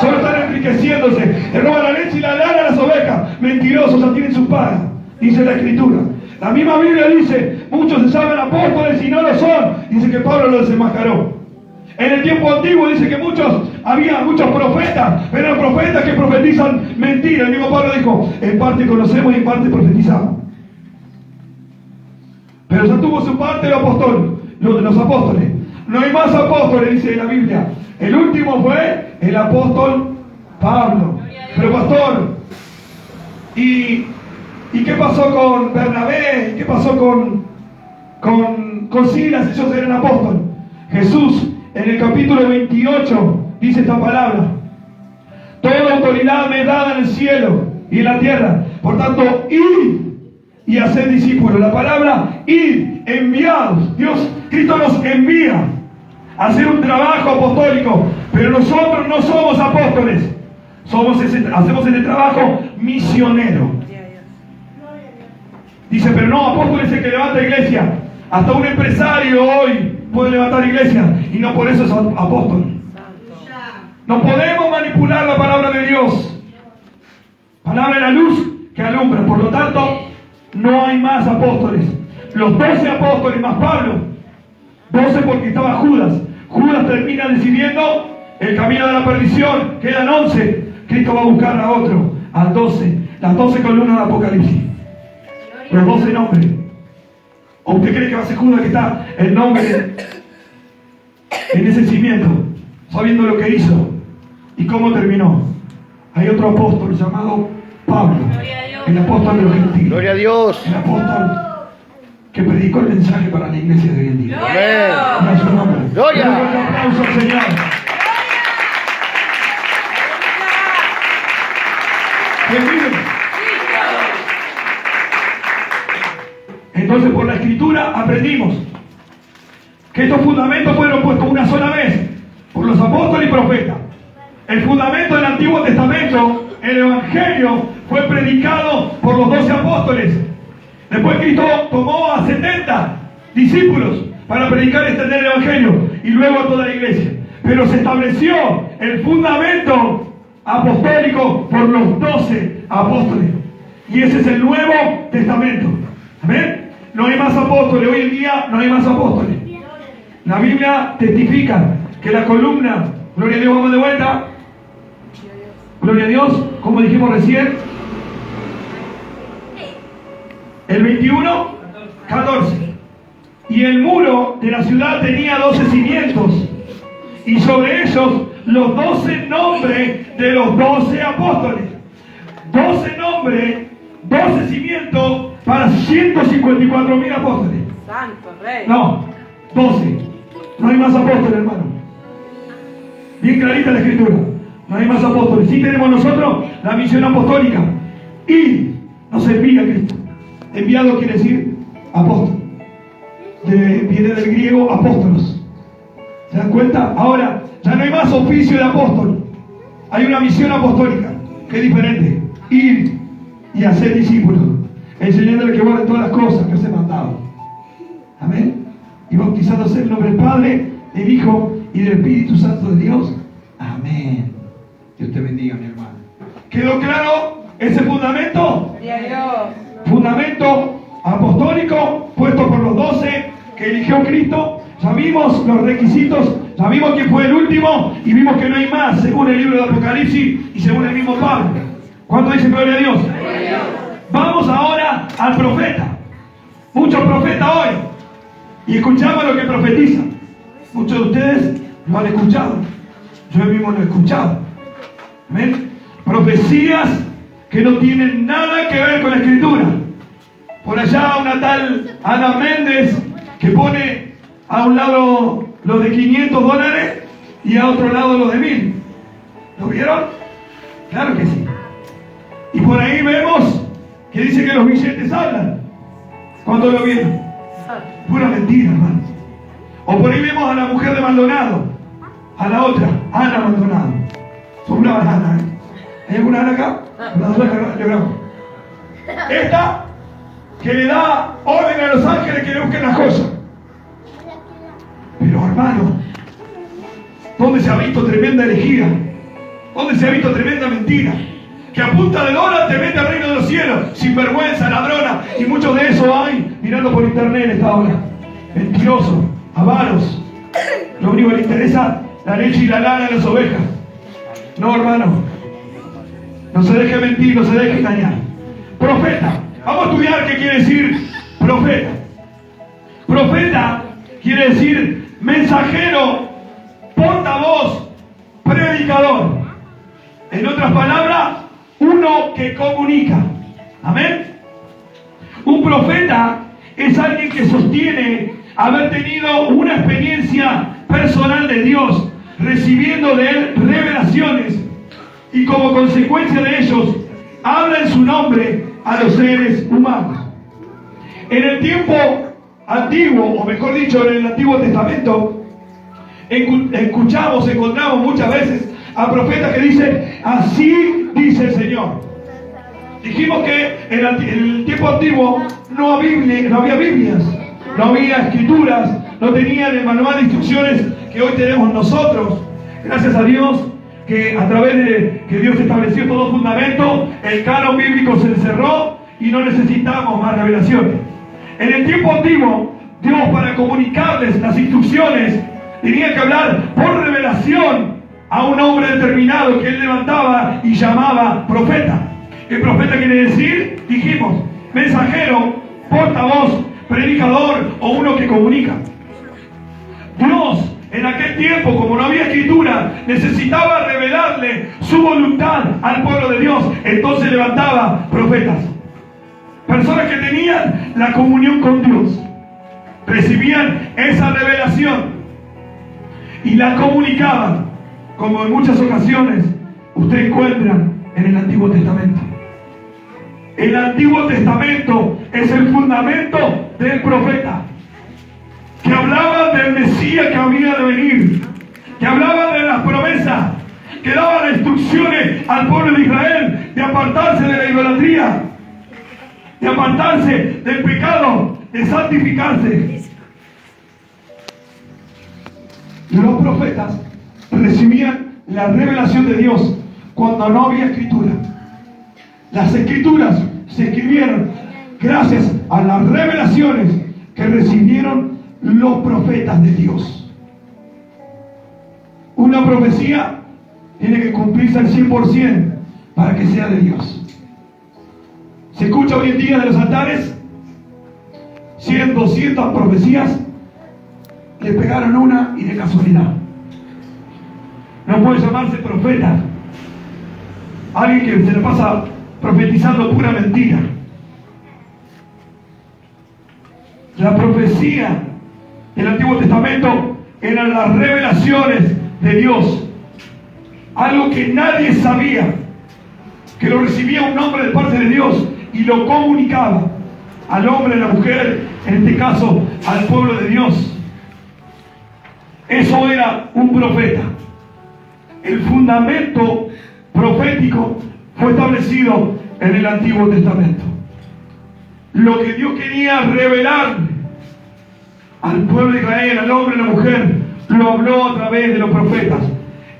Solo están enriqueciéndose. Le roban la leche y la lana a las ovejas. Mentirosos, ya tienen su paga. Dice la Escritura. La misma Biblia dice, muchos se llaman apóstoles y no lo son. Dice que Pablo lo desenmascaró. En el tiempo antiguo dice que había muchos profetas, pero eran profetas que profetizan mentiras. El mismo Pablo dijo, en parte conocemos y en parte profetizamos. Pero ya tuvo su parte los apóstoles. No hay más apóstoles, dice la Biblia. El último fue el apóstol Pablo. Pero pastor, ¿y qué pasó con Bernabé? ¿Qué pasó con Silas? Ellos eran apóstoles. Jesús, en el capítulo 28, dice esta palabra: toda autoridad me es dada en el cielo y en la tierra. Por tanto, id y haced discípulos. La palabra id, enviados. Cristo nos envía a hacer un trabajo apostólico, pero nosotros no somos apóstoles. Hacemos ese trabajo misionero. Dice, pero no, apóstol es el que levanta iglesia. Hasta un empresario hoy puede levantar iglesia y no por eso es apóstol. No podemos manipular la palabra de Dios. Palabra de la luz que alumbra. Por lo tanto, no hay más apóstoles. Los 12 apóstoles más Pablo. 12 porque estaba Judas. Judas termina decidiendo el camino de la perdición. Quedan 11. Cristo va a buscar a otro, al 12. Las 12 columnas de Apocalipsis. Los 12 nombres. ¿O usted cree que va a ser Judas que está el nombre en ese cimiento? Sabiendo lo que hizo y cómo terminó. Hay otro apóstol llamado Pablo. El apóstol de los gentiles. Gloria a Dios. El apóstol que predicó el mensaje para la iglesia de hoy en día. Amén. En su nombre. Gloria. Un aplauso al Señor. Bienvenido. Entonces, por la Escritura aprendimos que estos fundamentos fueron puestos una sola vez por los apóstoles y profetas. El fundamento del Antiguo Testamento, el Evangelio, fue predicado por los 12 apóstoles. Después Cristo tomó a 70 discípulos para predicar y extender el Evangelio, y luego a toda la iglesia. Pero se estableció el fundamento apostólico por los 12 apóstoles. Y ese es el Nuevo Testamento. ¿Amén? No hay más apóstoles. Hoy en día no hay más apóstoles. La Biblia testifica que la columna, gloria a Dios, vamos de vuelta. Gloria a Dios, como dijimos recién. El 21, 14. Y el muro de la ciudad tenía 12 cimientos. Y sobre ellos los 12 nombres de los 12 apóstoles. 12 nombres, 12 cimientos para 154.000 apóstoles. Santo Rey. No, 12. No hay más apóstoles, hermano. Bien clarita la Escritura. No hay más apóstoles. Sí tenemos nosotros la misión apostólica. Y nos envía Cristo. Enviado quiere decir apóstol. Viene del griego apóstolos. ¿Se dan cuenta? Ahora, ya no hay más oficio de apóstol. Hay una misión apostólica que es diferente. Ir y hacer discípulos, enseñándole que guarden todas las cosas que os he mandado. Amén. Y bautizándose en el nombre del Padre, del Hijo y del Espíritu Santo de Dios. Amén. Dios te bendiga, mi hermano. ¿Quedó claro ese fundamento? Fundamento apostólico puesto por los 12 que eligió Cristo. Ya vimos los requisitos, Sabimos que fue el último y vimos que no hay más, según el libro de Apocalipsis y según el mismo Pablo. ¿Cuánto dice gloria a Dios? Vamos ahora al profeta. Muchos profetas hoy. Y escuchamos lo que profetizan. Muchos de ustedes lo han escuchado. Yo mismo lo he escuchado. ¿Amén? Profecías que no tienen nada que ver con la Escritura. Por allá una tal Ana Méndez que pone a un lado los de $500 y a otro lado los de 1.000. ¿Lo vieron? Claro que sí. Y por ahí vemos que dice que los billetes hablan. ¿Cuánto lo vieron? Pura mentira, hermano. O por ahí vemos a la mujer de Maldonado, a la otra, Ana Maldonado. Son una banana, ¿eh? ¿Hay alguna Ana acá? Esta que le da orden a los ángeles que le busquen las cosas. Pero hermano, ¿dónde se ha visto tremenda herejía? ¿Dónde se ha visto tremenda mentira? Que a punta de dólar te mete al reino de los cielos, sin vergüenza, ladrona, y muchos de esos hay mirando por internet en esta hora. Mentirosos, avaros. Lo único que le interesa la leche y la lana de las ovejas. No, hermano. No se deje mentir, no se deje engañar. Profeta. Vamos a estudiar qué quiere decir profeta. Profeta quiere decir mensajero, portavoz, predicador. En otras palabras, uno que comunica. Amén. Un profeta es alguien que sostiene haber tenido una experiencia personal de Dios, recibiendo de Él revelaciones, y como consecuencia de ellos, habla en su nombre a los seres humanos. En el tiempo antiguo, o mejor dicho, en el Antiguo Testamento, encontramos muchas veces a profetas que dicen, así dice el Señor. Dijimos que en el tiempo antiguo no había Biblias, no había escrituras, no tenían el manual de instrucciones que hoy tenemos nosotros. Gracias a Dios que a través de que Dios estableció todo fundamento, el canon bíblico se encerró y no necesitamos más revelaciones. En el tiempo antiguo, Dios, para comunicarles las instrucciones, tenía que hablar por revelación a un hombre determinado que él levantaba y llamaba profeta. El profeta quiere decir, dijimos, mensajero, portavoz, predicador o uno que comunica. Dios, en aquel tiempo, como no había escritura, necesitaba revelarle su voluntad al pueblo de Dios. Entonces levantaba profetas. Personas que tenían la comunión con Dios. Recibían esa revelación y la comunicaban, como en muchas ocasiones usted encuentra en el Antiguo Testamento. El Antiguo Testamento es el fundamento del profeta, que hablaba del Mesías que había de venir, que hablaba de las promesas, que daba las instrucciones al pueblo de Israel de apartarse de la idolatría, de apartarse del pecado, de santificarse. Los profetas recibían la revelación de Dios cuando no había escritura. Las escrituras se escribieron gracias a las revelaciones que recibieron los profetas de Dios. Una profecía tiene que cumplirse al 100% para que sea de Dios. Se escucha hoy en día de los altares 100, 200 profecías, le pegaron una y de casualidad. No puede llamarse profeta alguien que se le pasa profetizando pura mentira. La profecía del Antiguo Testamento eran las revelaciones de Dios, algo que nadie sabía, que lo recibía un hombre de parte de Dios y lo comunicaba al hombre, a la mujer, en este caso al pueblo de Dios. Eso era un profeta. El fundamento profético fue establecido en el Antiguo Testamento. Lo que Dios quería revelar al pueblo de Israel, al hombre y a la mujer, lo habló a través de los profetas.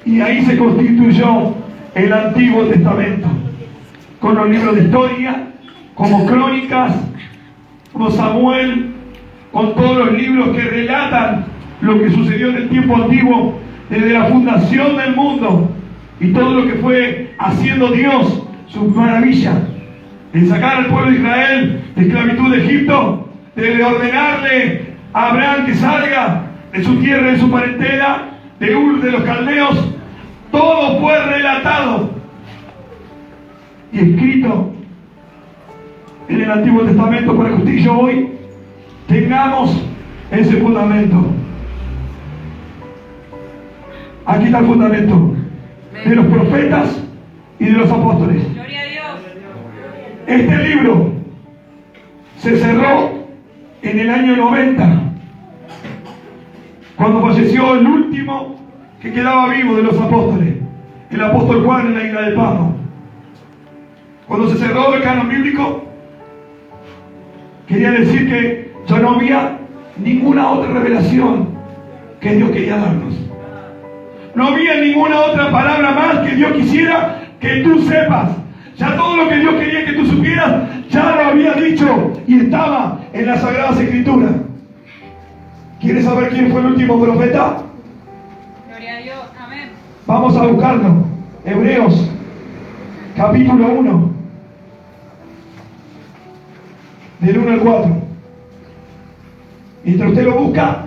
Y ahí se constituyó el Antiguo Testamento, con los libros de historia, como Crónicas, como Samuel, con todos los libros que relatan lo que sucedió en el tiempo antiguo, desde la fundación del mundo, y todo lo que fue haciendo Dios, sus maravillas, de sacar al pueblo de Israel de esclavitud de Egipto, de ordenarle a Abraham que salga de su tierra, de su parentela, de Ur, de los caldeos. Todo fue relatado y escrito en el Antiguo Testamento para que usted y yo hoy tengamos ese fundamento. Aquí está el fundamento de los profetas y de los apóstoles. Gloria a Dios. Este libro se cerró en el año 90, cuando falleció el último que quedaba vivo de los apóstoles, el apóstol Juan, en la isla de Patmos. Cuando se cerró el canon bíblico, quería decir que ya no había ninguna otra revelación que Dios quería darnos. No había ninguna otra palabra más que Dios quisiera que tú sepas. Ya todo lo que Dios quería que tú supieras, ya lo había dicho y estaba en las Sagradas Escrituras. ¿Quieres saber quién fue el último profeta? Gloria a Dios. Amén. Vamos a buscarlo. Hebreos, capítulo 1, del 1 al 4. Mientras usted lo busca,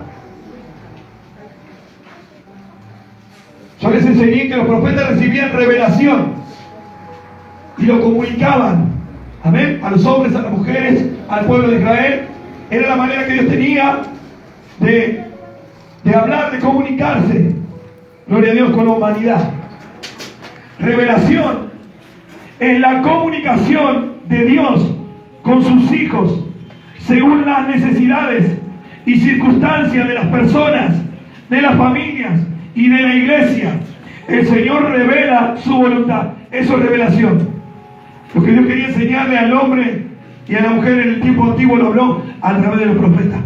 yo les enseñé que los profetas recibían revelación y lo comunicaban, amén, a los hombres, a las mujeres, al pueblo de Israel. Era la manera que Dios tenía de hablar, de comunicarse, gloria a Dios, con la humanidad. Revelación es la comunicación de Dios con sus hijos según las necesidades y circunstancias de las personas, de las familias y de la iglesia. El Señor revela su voluntad. Eso es revelación. Lo que Dios quería enseñarle al hombre y a la mujer en el tiempo antiguo lo habló a través de los profetas,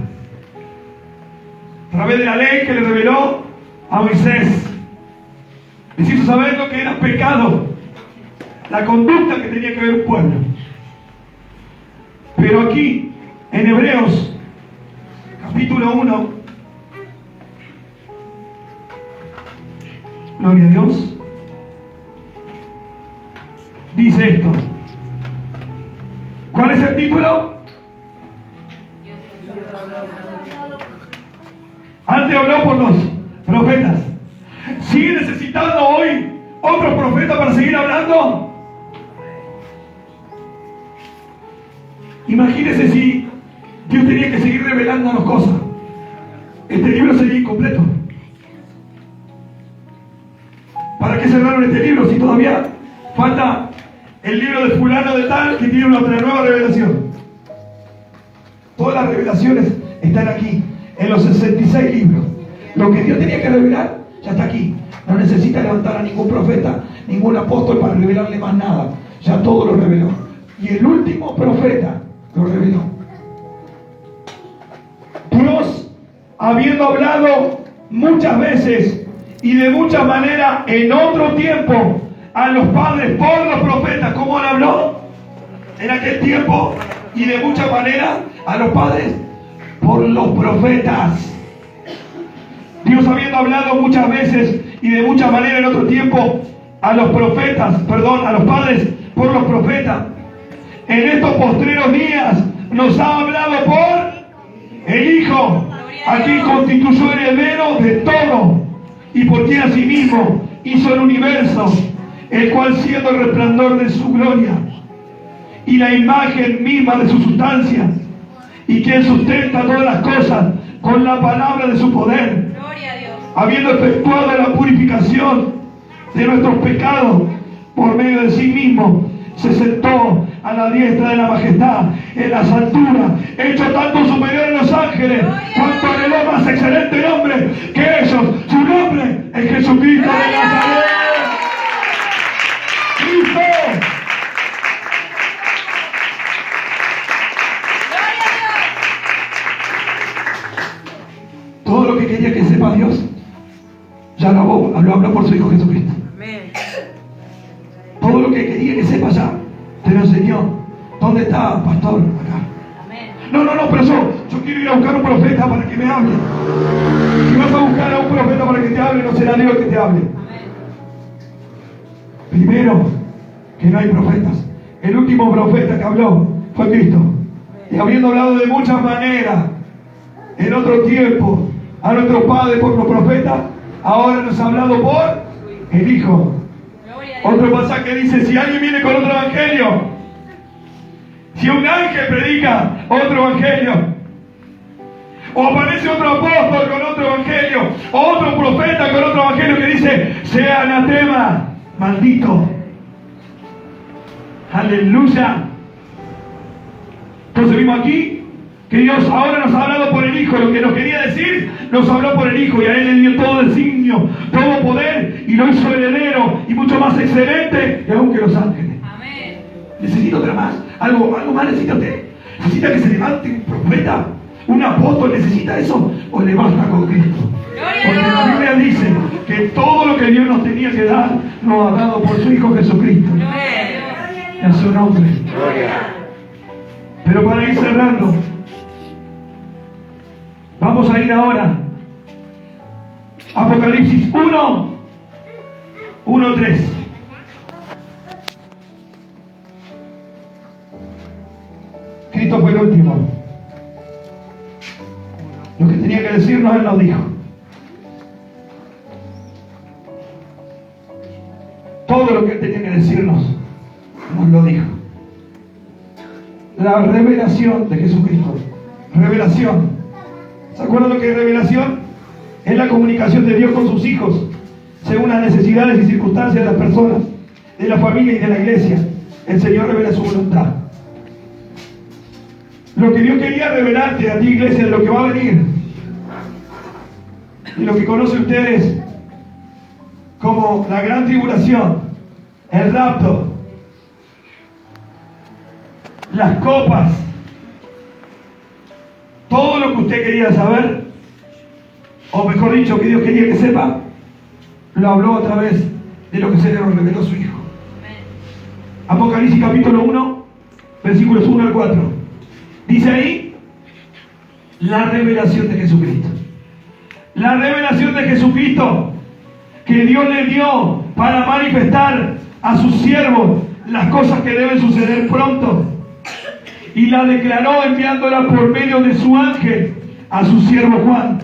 a través de la ley que le reveló a Moisés. Les hizo saber lo que era pecado, la conducta que tenía que ver un pueblo. Pero aquí, en Hebreos, capítulo 1, gloria a Dios, dice esto. ¿Cuál es el título? Antes habló por los profetas. ¿Sigue necesitando hoy otros profetas para seguir hablando? Imagínese si Dios tenía que seguir revelándonos cosas. Este libro sería incompleto. ¿Para qué cerraron este libro si todavía falta el libro de fulano de tal que tiene una nueva revelación? Todas las revelaciones están aquí, en los 66 libros. Lo que Dios tenía que revelar ya está aquí. No necesita levantar a ningún profeta, ningún apóstol para revelarle más nada. Ya todo lo reveló. Y el último profeta lo reveló. Dios, habiendo hablado muchas veces y de muchas maneras en otro tiempo a los padres por los profetas, ¿cómo le habló? En aquel tiempo, y de muchas maneras a los padres por los profetas. Dios, habiendo hablado muchas veces y de muchas maneras en otro tiempo a los profetas, a los padres por los profetas, en estos postreros días nos ha hablado por el Hijo, a quien constituyó heredero de todo y por quien asimismo hizo el universo, el cual siendo el resplandor de su gloria y la imagen misma de su sustancia, y quien sustenta todas las cosas con la palabra de su poder, habiendo efectuado la purificación de nuestros pecados por medio de sí mismo, se sentó a la diestra de la majestad en las alturas, hecho tanto superior a los ángeles, cuanto anheló más excelente nombre que ellos. Su nombre es Jesucristo de Nazaret. ¡Cristo! Todo lo que quería que sepa Dios, ya lo habló por su Hijo Jesucristo. Amén. Todo lo que quería que sepa ya, te lo enseñó. ¿Dónde está, pastor? Acá. Amén. No, pero yo quiero ir a buscar un profeta para que me hable. Si vas a buscar a un profeta para que te hable, no será Dios que te hable. Primero, que no hay profetas. El último profeta que habló fue Cristo. Y habiendo hablado de muchas maneras, en otro tiempo, a nuestros padres por los profetas, ahora nos ha hablado por el Hijo. Otro pasaje dice, si alguien viene con otro evangelio, si un ángel predica otro evangelio, o aparece otro apóstol con otro evangelio, o otro profeta con otro evangelio que dice, sea anatema, maldito. Aleluya. Entonces vimos aquí que Dios ahora nos ha hablado por el Hijo. Lo que nos quería decir, nos habló por el Hijo. Y a Él le dio todo designio, todo poder, y lo hizo heredero y mucho más excelente que aún que los ángeles. Amén. Necesito otra más. Algo más necesita usted. Necesita que se levante un profeta, un apóstol. ¿Necesita eso? ¿O le basta con Cristo? Porque la Biblia dice que todo lo que Dios nos tenía que dar nos ha dado por su Hijo Jesucristo. Y a su nombre. Pero para ir cerrando, vamos a ir ahora Apocalipsis 1:3. Cristo fue el último. Lo que tenía que decirnos, Él nos dijo. Todo lo que Él tenía que decirnos, nos lo dijo. La revelación de Jesucristo. Revelación. ¿Se acuerdan lo que es revelación? Es la comunicación de Dios con sus hijos, según las necesidades y circunstancias de las personas, de la familia y de la iglesia. El Señor revela su voluntad. Lo que Dios quería revelarte a ti, iglesia, de lo que va a venir, y lo que conocen ustedes como la gran tribulación, el rapto, las copas, todo lo que usted quería saber, o mejor dicho, que Dios quería que sepa, lo habló a través de lo que se le reveló a su Hijo. Apocalipsis capítulo 1, versículos 1 al 4. Dice ahí, la revelación de Jesucristo. La revelación de Jesucristo que Dios le dio para manifestar a sus siervos las cosas que deben suceder pronto. Y la declaró enviándola por medio de su ángel a su siervo Juan,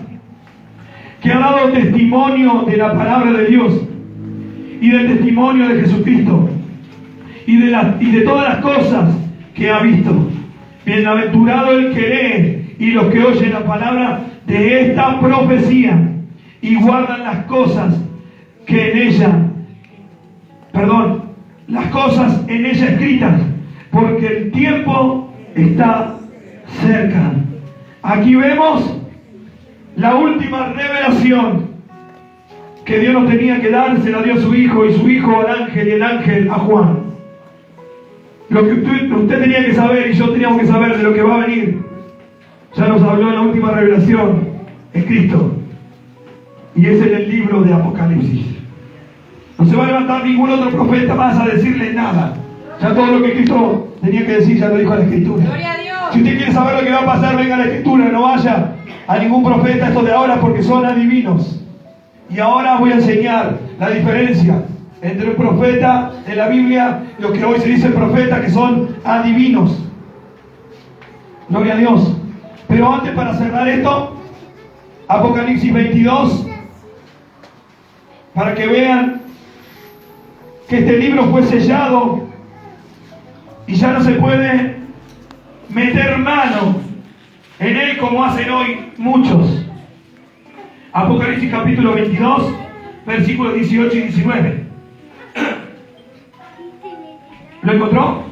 que ha dado testimonio de la palabra de Dios y del testimonio de Jesucristo y de todas las cosas que ha visto. Bienaventurado el que lee y los que oyen la palabra de esta profecía y guardan las cosas que en ella, las cosas en ella escritas, porque el tiempo está cerca. Aquí vemos la última revelación que Dios nos tenía que dar, se la dio a su Hijo, y su Hijo al ángel, y el ángel a Juan. Lo que usted tenía que saber, y yo teníamos que saber de lo que va a venir, ya nos habló en la última revelación, es Cristo. Y es en el libro de Apocalipsis. No se va a levantar ningún otro profeta más a decirle nada. Ya todo lo que Cristo tenía que decir, ya lo dijo la Escritura. Gloria a Dios. Si usted quiere saber lo que va a pasar, venga a la Escritura, no vaya a ningún profeta estos de ahora, porque son adivinos. Y ahora voy a enseñar la diferencia entre un profeta de la Biblia y lo que hoy se dice profeta, que son adivinos. Gloria a Dios. Pero antes, para cerrar esto, Apocalipsis 22, para que vean que este libro fue sellado y ya no se puede meter mano en él como hacen hoy muchos. Apocalipsis capítulo 22, versículos 18 y 19. ¿Lo encontró?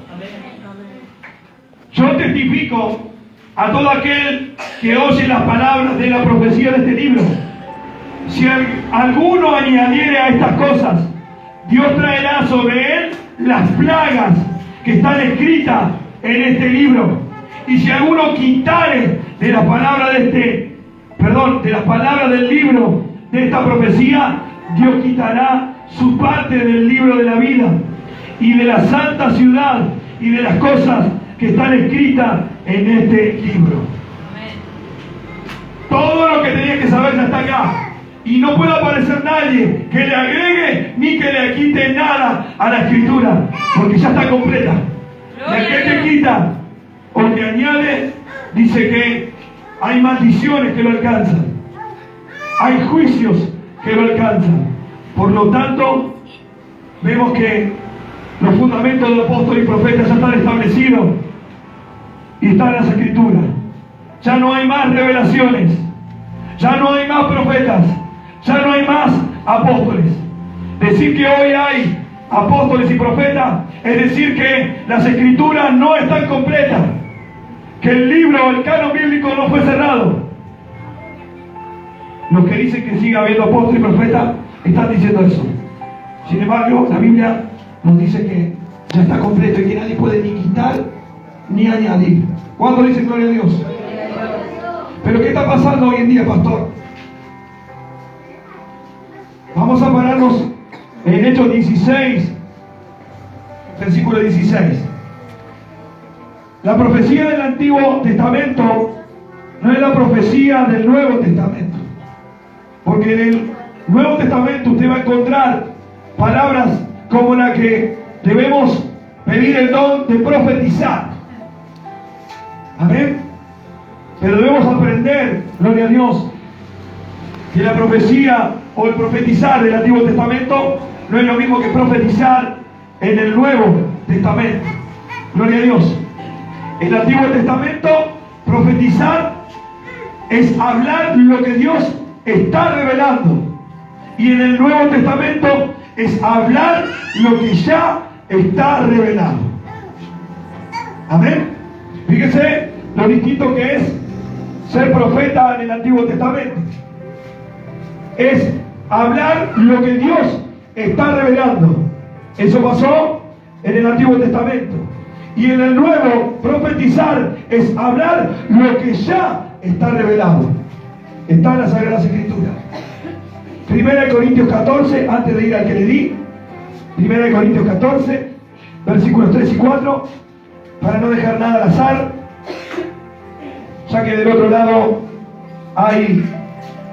Yo testifico a todo aquel que oye las palabras de la profecía de este libro. Si alguno añadiere a estas cosas, Dios traerá sobre él las plagas que están escritas en este libro. Y si alguno quitare de las palabras de las palabras del libro de esta profecía, Dios quitará su parte del libro de la vida y de la santa ciudad y de las cosas que están escritas en este libro. Todo lo que tenía que saber ya está acá. Y no puede aparecer nadie que le agregue ni que le quite nada a la Escritura, porque ya está completa. Y aquel que quita o que añade, dice que hay maldiciones que lo alcanzan, hay juicios que lo alcanzan. Por lo tanto, vemos que los fundamentos del apóstol y profeta ya están establecidos y están en las Escrituras. Ya no hay más revelaciones, ya no hay más profetas, ya no hay más apóstoles. Decir que hoy hay apóstoles y profetas es decir que las Escrituras no están completas, que el libro, el canon bíblico no fue cerrado. Los que dicen que sigue habiendo apóstoles y profetas están diciendo eso. Sin embargo, la Biblia nos dice que ya está completo y que nadie puede ni quitar ni añadir. ¿Cuándo dicen gloria a Dios? Pero ¿qué está pasando hoy en día, pastor? Vamos a pararnos en Hechos 16, versículo 16. La profecía del Antiguo Testamento no es la profecía del Nuevo Testamento. Porque en el Nuevo Testamento usted va a encontrar palabras como la que debemos pedir el don de profetizar. Amén. Pero debemos aprender, gloria a Dios, que la profecía o el profetizar del Antiguo Testamento no es lo mismo que profetizar en el Nuevo Testamento. Gloria a Dios. En el Antiguo Testamento, profetizar es hablar lo que Dios está revelando. Y en el Nuevo Testamento es hablar lo que ya está revelado. Amén. Fíjese lo distinto que es ser profeta en el Antiguo Testamento. Es hablar lo que Dios está revelando. Eso pasó en el Antiguo Testamento. Y en el Nuevo, profetizar es hablar lo que ya está revelado. Está en las Sagradas Escrituras. 1 Corintios 14, antes de ir al que le di. 1 Corintios 14, versículos 3 y 4, para no dejar nada al azar, ya que del otro lado hay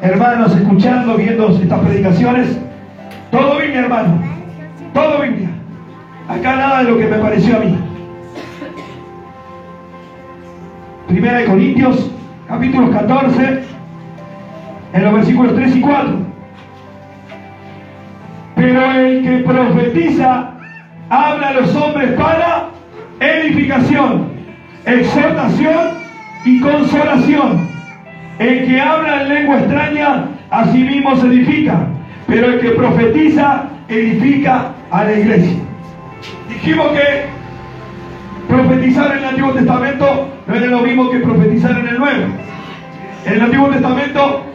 hermanos escuchando, viendo estas predicaciones. Todo Biblia, hermano, todo Biblia. Acá nada de lo que me pareció a mí. 1 Corintios, capítulo 14, en los versículos 3 y 4. Pero el que profetiza habla a los hombres para edificación, exhortación y consolación. El que habla en lengua extraña a sí mismo se edifica, pero el que profetiza edifica a la iglesia. Dijimos que profetizar en el Antiguo Testamento no era lo mismo que profetizar en el Nuevo. En el Antiguo Testamento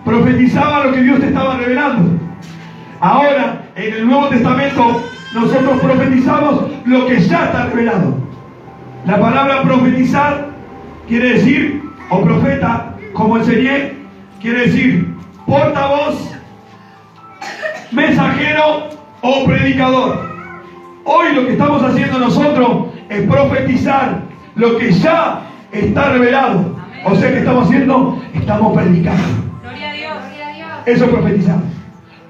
profetizaba lo que Dios te estaba revelando. Ahora, en el Nuevo Testamento, nosotros profetizamos lo que ya está revelado. La palabra profetizar quiere decir, o profeta, como enseñé, quiere decir portavoz, mensajero o predicador. Hoy lo que estamos haciendo nosotros es profetizar lo que ya está revelado. O sea, que estamos haciendo, estamos predicando. Gloria a Dios. Gloria a Dios. Eso es profetizar.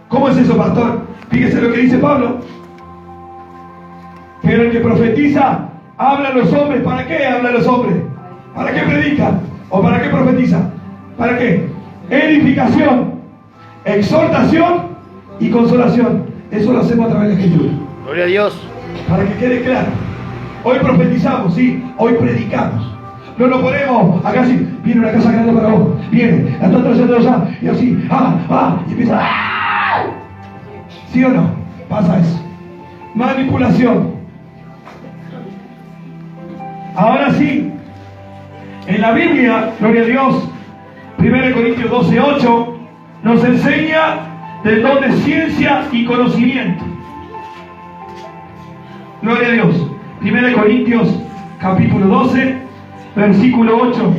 ¿Cómo es eso, pastor? Fíjese lo que dice Pablo. Pero el que profetiza habla a los hombres. ¿Para qué habla a los hombres? ¿Para qué predica? ¿O para qué profetiza? ¿Para qué? Edificación, exhortación y consolación. Eso lo hacemos a través de la Escritura. Gloria a Dios. Para que quede claro. Hoy profetizamos, ¿sí? Hoy predicamos. No lo ponemos acá así. Viene una casa grande para vos. Viene, la está trayendo allá. Y así, y empieza. ¿Sí o no? Pasa eso. Manipulación. Ahora sí, en la Biblia, gloria a Dios, 1 Corintios 12, 8, nos enseña del don de ciencia y conocimiento. Gloria a Dios. 1 Corintios capítulo 12, versículo 8.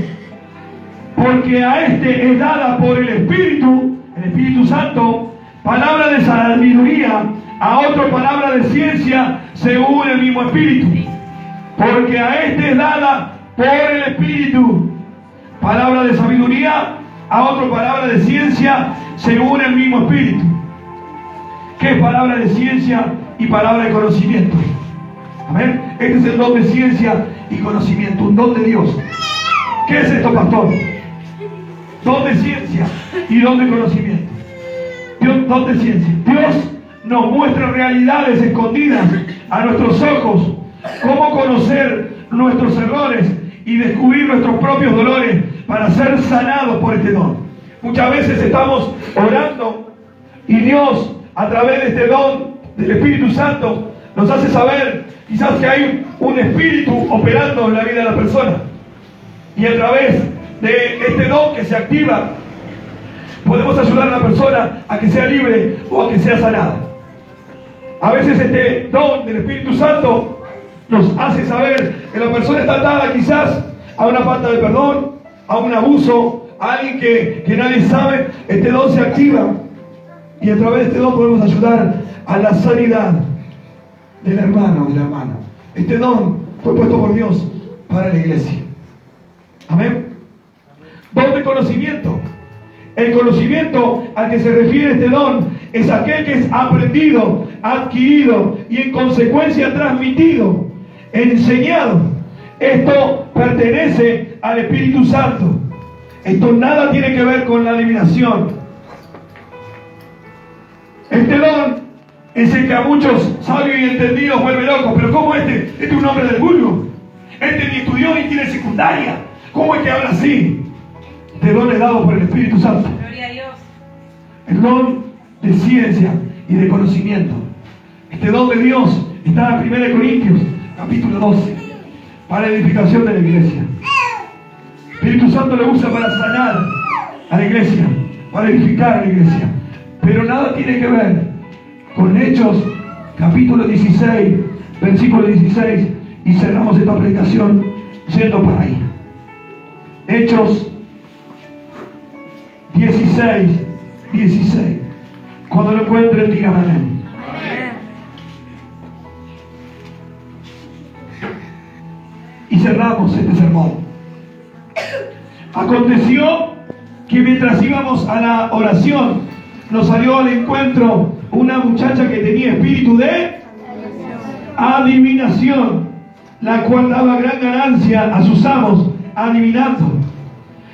Porque a este es dada por el Espíritu Santo, palabra de sabiduría, a otro palabra de ciencia, según el mismo Espíritu. Porque a este es dada por el Espíritu palabra de sabiduría, a otro palabra de ciencia según el mismo Espíritu. ¿Qué es palabra de ciencia y palabra de conocimiento? Amén. Este es el don de ciencia y conocimiento, un don de Dios. ¿Qué es esto, pastor? Don de ciencia y don de conocimiento. Don de ciencia. Dios nos muestra realidades escondidas a nuestros ojos, cómo conocer nuestros errores y descubrir nuestros propios dolores para ser sanados por este don. Muchas veces estamos orando y Dios, a través de este don del Espíritu Santo, nos hace saber quizás que hay un espíritu operando en la vida de la persona. Y a través de este don que se activa, podemos ayudar a la persona a que sea libre o a que sea sanada. A veces este don del Espíritu Santo nos hace saber que la persona está atada quizás a una falta de perdón, a un abuso, a alguien que nadie sabe. Este don se activa y a través de este don podemos ayudar a la sanidad del hermano o de la hermana. Este don fue puesto por Dios para la iglesia. Amén. Don de conocimiento. El conocimiento al que se refiere este don es aquel que es aprendido, adquirido y en consecuencia transmitido, enseñado. Esto pertenece al Espíritu Santo. Esto nada tiene que ver con la adivinación. Este don es el que a muchos sabios y entendidos vuelve locos. Pero ¿cómo este? Este es un hombre del vulgo. Este ni estudió ni tiene secundaria. ¿Cómo es que habla así? Este don es dado por el Espíritu Santo. Gloria a Dios. El don de ciencia y de conocimiento. Este don de Dios está en 1 Corintios, capítulo 12, para la edificación de la iglesia. El Espíritu Santo lo usa para sanar a la iglesia, para edificar a la iglesia. Pero nada tiene que ver con Hechos, capítulo 16, versículo 16, y cerramos esta predicación yendo para ahí. Hechos 16, 16. Cuando lo encuentren, digan amén. Y cerramos este sermón. Aconteció que mientras íbamos a la oración, nos salió al encuentro una muchacha que tenía espíritu de adivinación, la cual daba gran ganancia a sus amos, adivinando.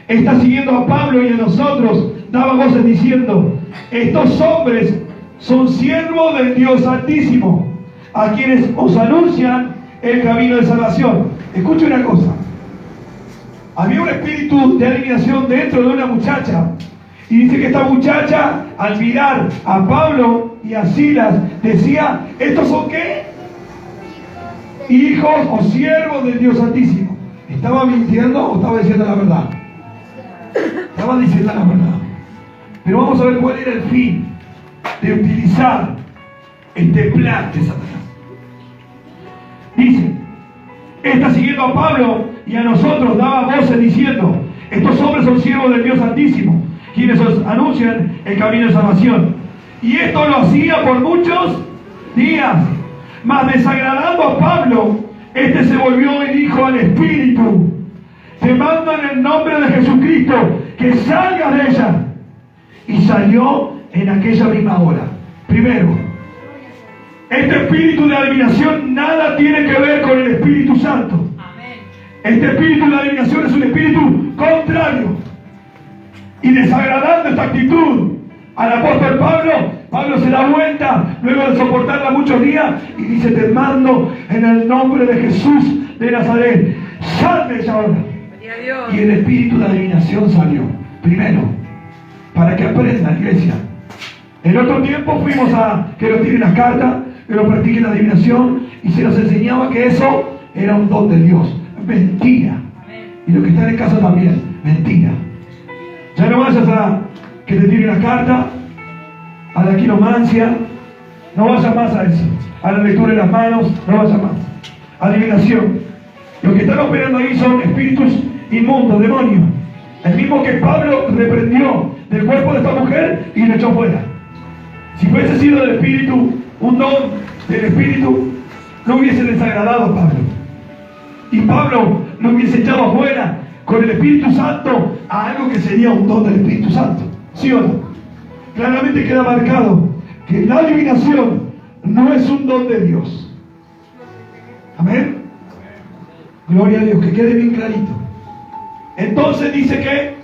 Está siguiendo a Pablo y a nosotros, daba voces diciendo: estos hombres son siervos del Dios Altísimo, a quienes os anuncian el camino de salvación. Escuche una cosa. Había un espíritu de adivinación dentro de una muchacha. Y dice que esta muchacha, al mirar a Pablo y a Silas, decía: ¿estos son qué? Hijos o siervos del Dios Altísimo. ¿Estaba mintiendo o estaba diciendo la verdad? Estaba diciendo la verdad. Pero vamos a ver cuál era el fin de utilizar este plan de Satanás. Dice: está siguiendo a Pablo y a nosotros, daba voces diciendo: estos hombres son siervos del Dios Altísimo, quienes os anuncian el camino de salvación. Y esto lo hacía por muchos días. Mas desagradando a Pablo, este se volvió y dijo al Espíritu: te mando en el nombre de Jesucristo que salgas de ella. Y salió en aquella misma hora. Primero, este espíritu de adivinación nada tiene que ver con el Espíritu Santo. Amén. Este espíritu de adivinación es un espíritu contrario. Y desagradando esta actitud al apóstol Pablo, Pablo se da vuelta luego de soportarla muchos días y dice: te mando en el nombre de Jesús de Nazaret, sal de ella ahora. Gloria a Dios. Y el espíritu de adivinación salió. Primero, para que aprendan, iglesia. En otro tiempo fuimos a que nos tiren las cartas, que nos practiquen la adivinación, y se nos enseñaba que eso era un don de Dios. Mentira. Amén. Y los que están en casa también, mentira. Ya no vayas a que te tiren las cartas, a la quiromancia, no vayas más a eso. A la lectura de las manos, no vayas más. Adivinación. Los que están operando ahí son espíritus inmundos, demonios. El mismo que Pablo reprendió del cuerpo de esta mujer y lo echó fuera. Si fuese sido del espíritu, un don del espíritu, no hubiese desagradado a Pablo. Y Pablo lo hubiese echado afuera con con el Espíritu Santo a algo que sería un don del Espíritu Santo. ¿Sí o no? Claramente queda marcado que la adivinación no es un don de Dios. Amén. Gloria a Dios, que quede bien clarito. Entonces dice que,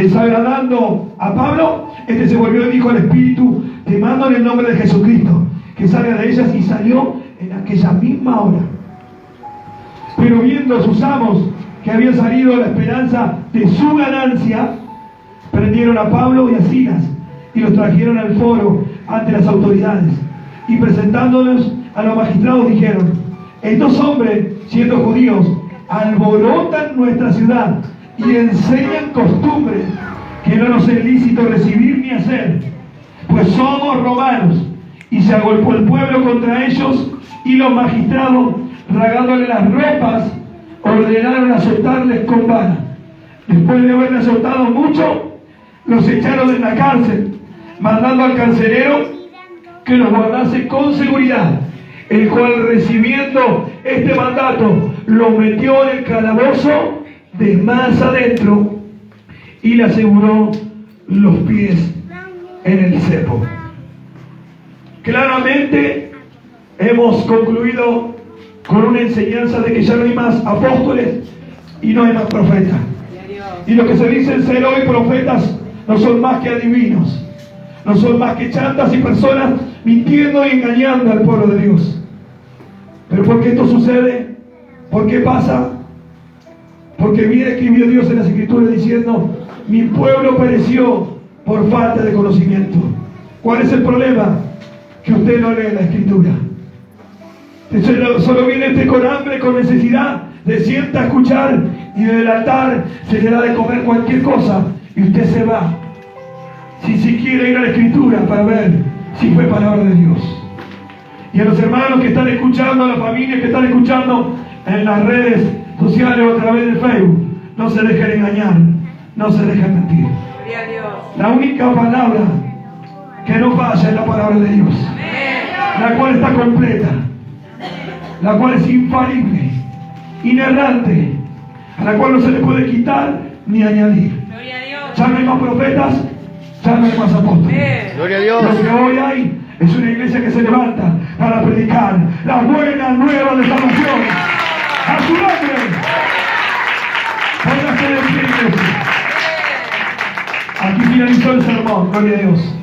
desagradando a Pablo, este se volvió y dijo al Espíritu: te mando en el nombre de Jesucristo que salga de ellas, y salió en aquella misma hora. Pero viendo sus amos que había salido la esperanza de su ganancia, prendieron a Pablo y a Silas y los trajeron al foro ante las autoridades, y presentándolos a los magistrados dijeron: estos hombres, siendo judíos, alborotan nuestra ciudad y enseñan costumbres que no nos es lícito recibir ni hacer, pues somos romanos. Y se agolpó el pueblo contra ellos, y los magistrados, rasgándole las ropas, ordenaron azotarles con vara. Después de haberles azotado mucho, los echaron en la cárcel, mandando al carcelero que los guardase con seguridad, el cual, recibiendo este mandato, los metió en el calabozo de más adentro y le aseguró los pies en el cepo. Claramente hemos concluido con una enseñanza de que ya no hay más apóstoles y no hay más profetas. Y los que se dicen ser hoy profetas no son más que adivinos, no son más que chantas y personas mintiendo y engañando al pueblo de Dios. ¿Pero por qué esto sucede? ¿Por qué pasa? Porque bien escribió Dios en las Escrituras diciendo: mi pueblo pereció por falta de conocimiento. ¿Cuál es el problema? Que usted no lee la Escritura. Solo viene este con hambre, con necesidad, se sienta a escuchar, y desde el altar se le da de comer cualquier cosa y usted se va sin siquiera ir a la Escritura para ver si fue palabra de Dios. Y a los hermanos que están escuchando, a las familias que están escuchando en las redes sociales o a través del Facebook, no se dejen engañar, no se dejen mentir. La única palabra que no falla es la palabra de Dios, la cual está completa, la cual es infalible, inerrante, a la cual no se le puede quitar ni añadir. Ya no hay más profetas, ya no hay más apóstoles. Gloria a Dios. Lo que hoy hay es una iglesia que se levanta para predicar la buena nueva de salvación. A su nombre. Póngase de pie, iglesia. Aquí finalizó el sermón. Gloria a Dios.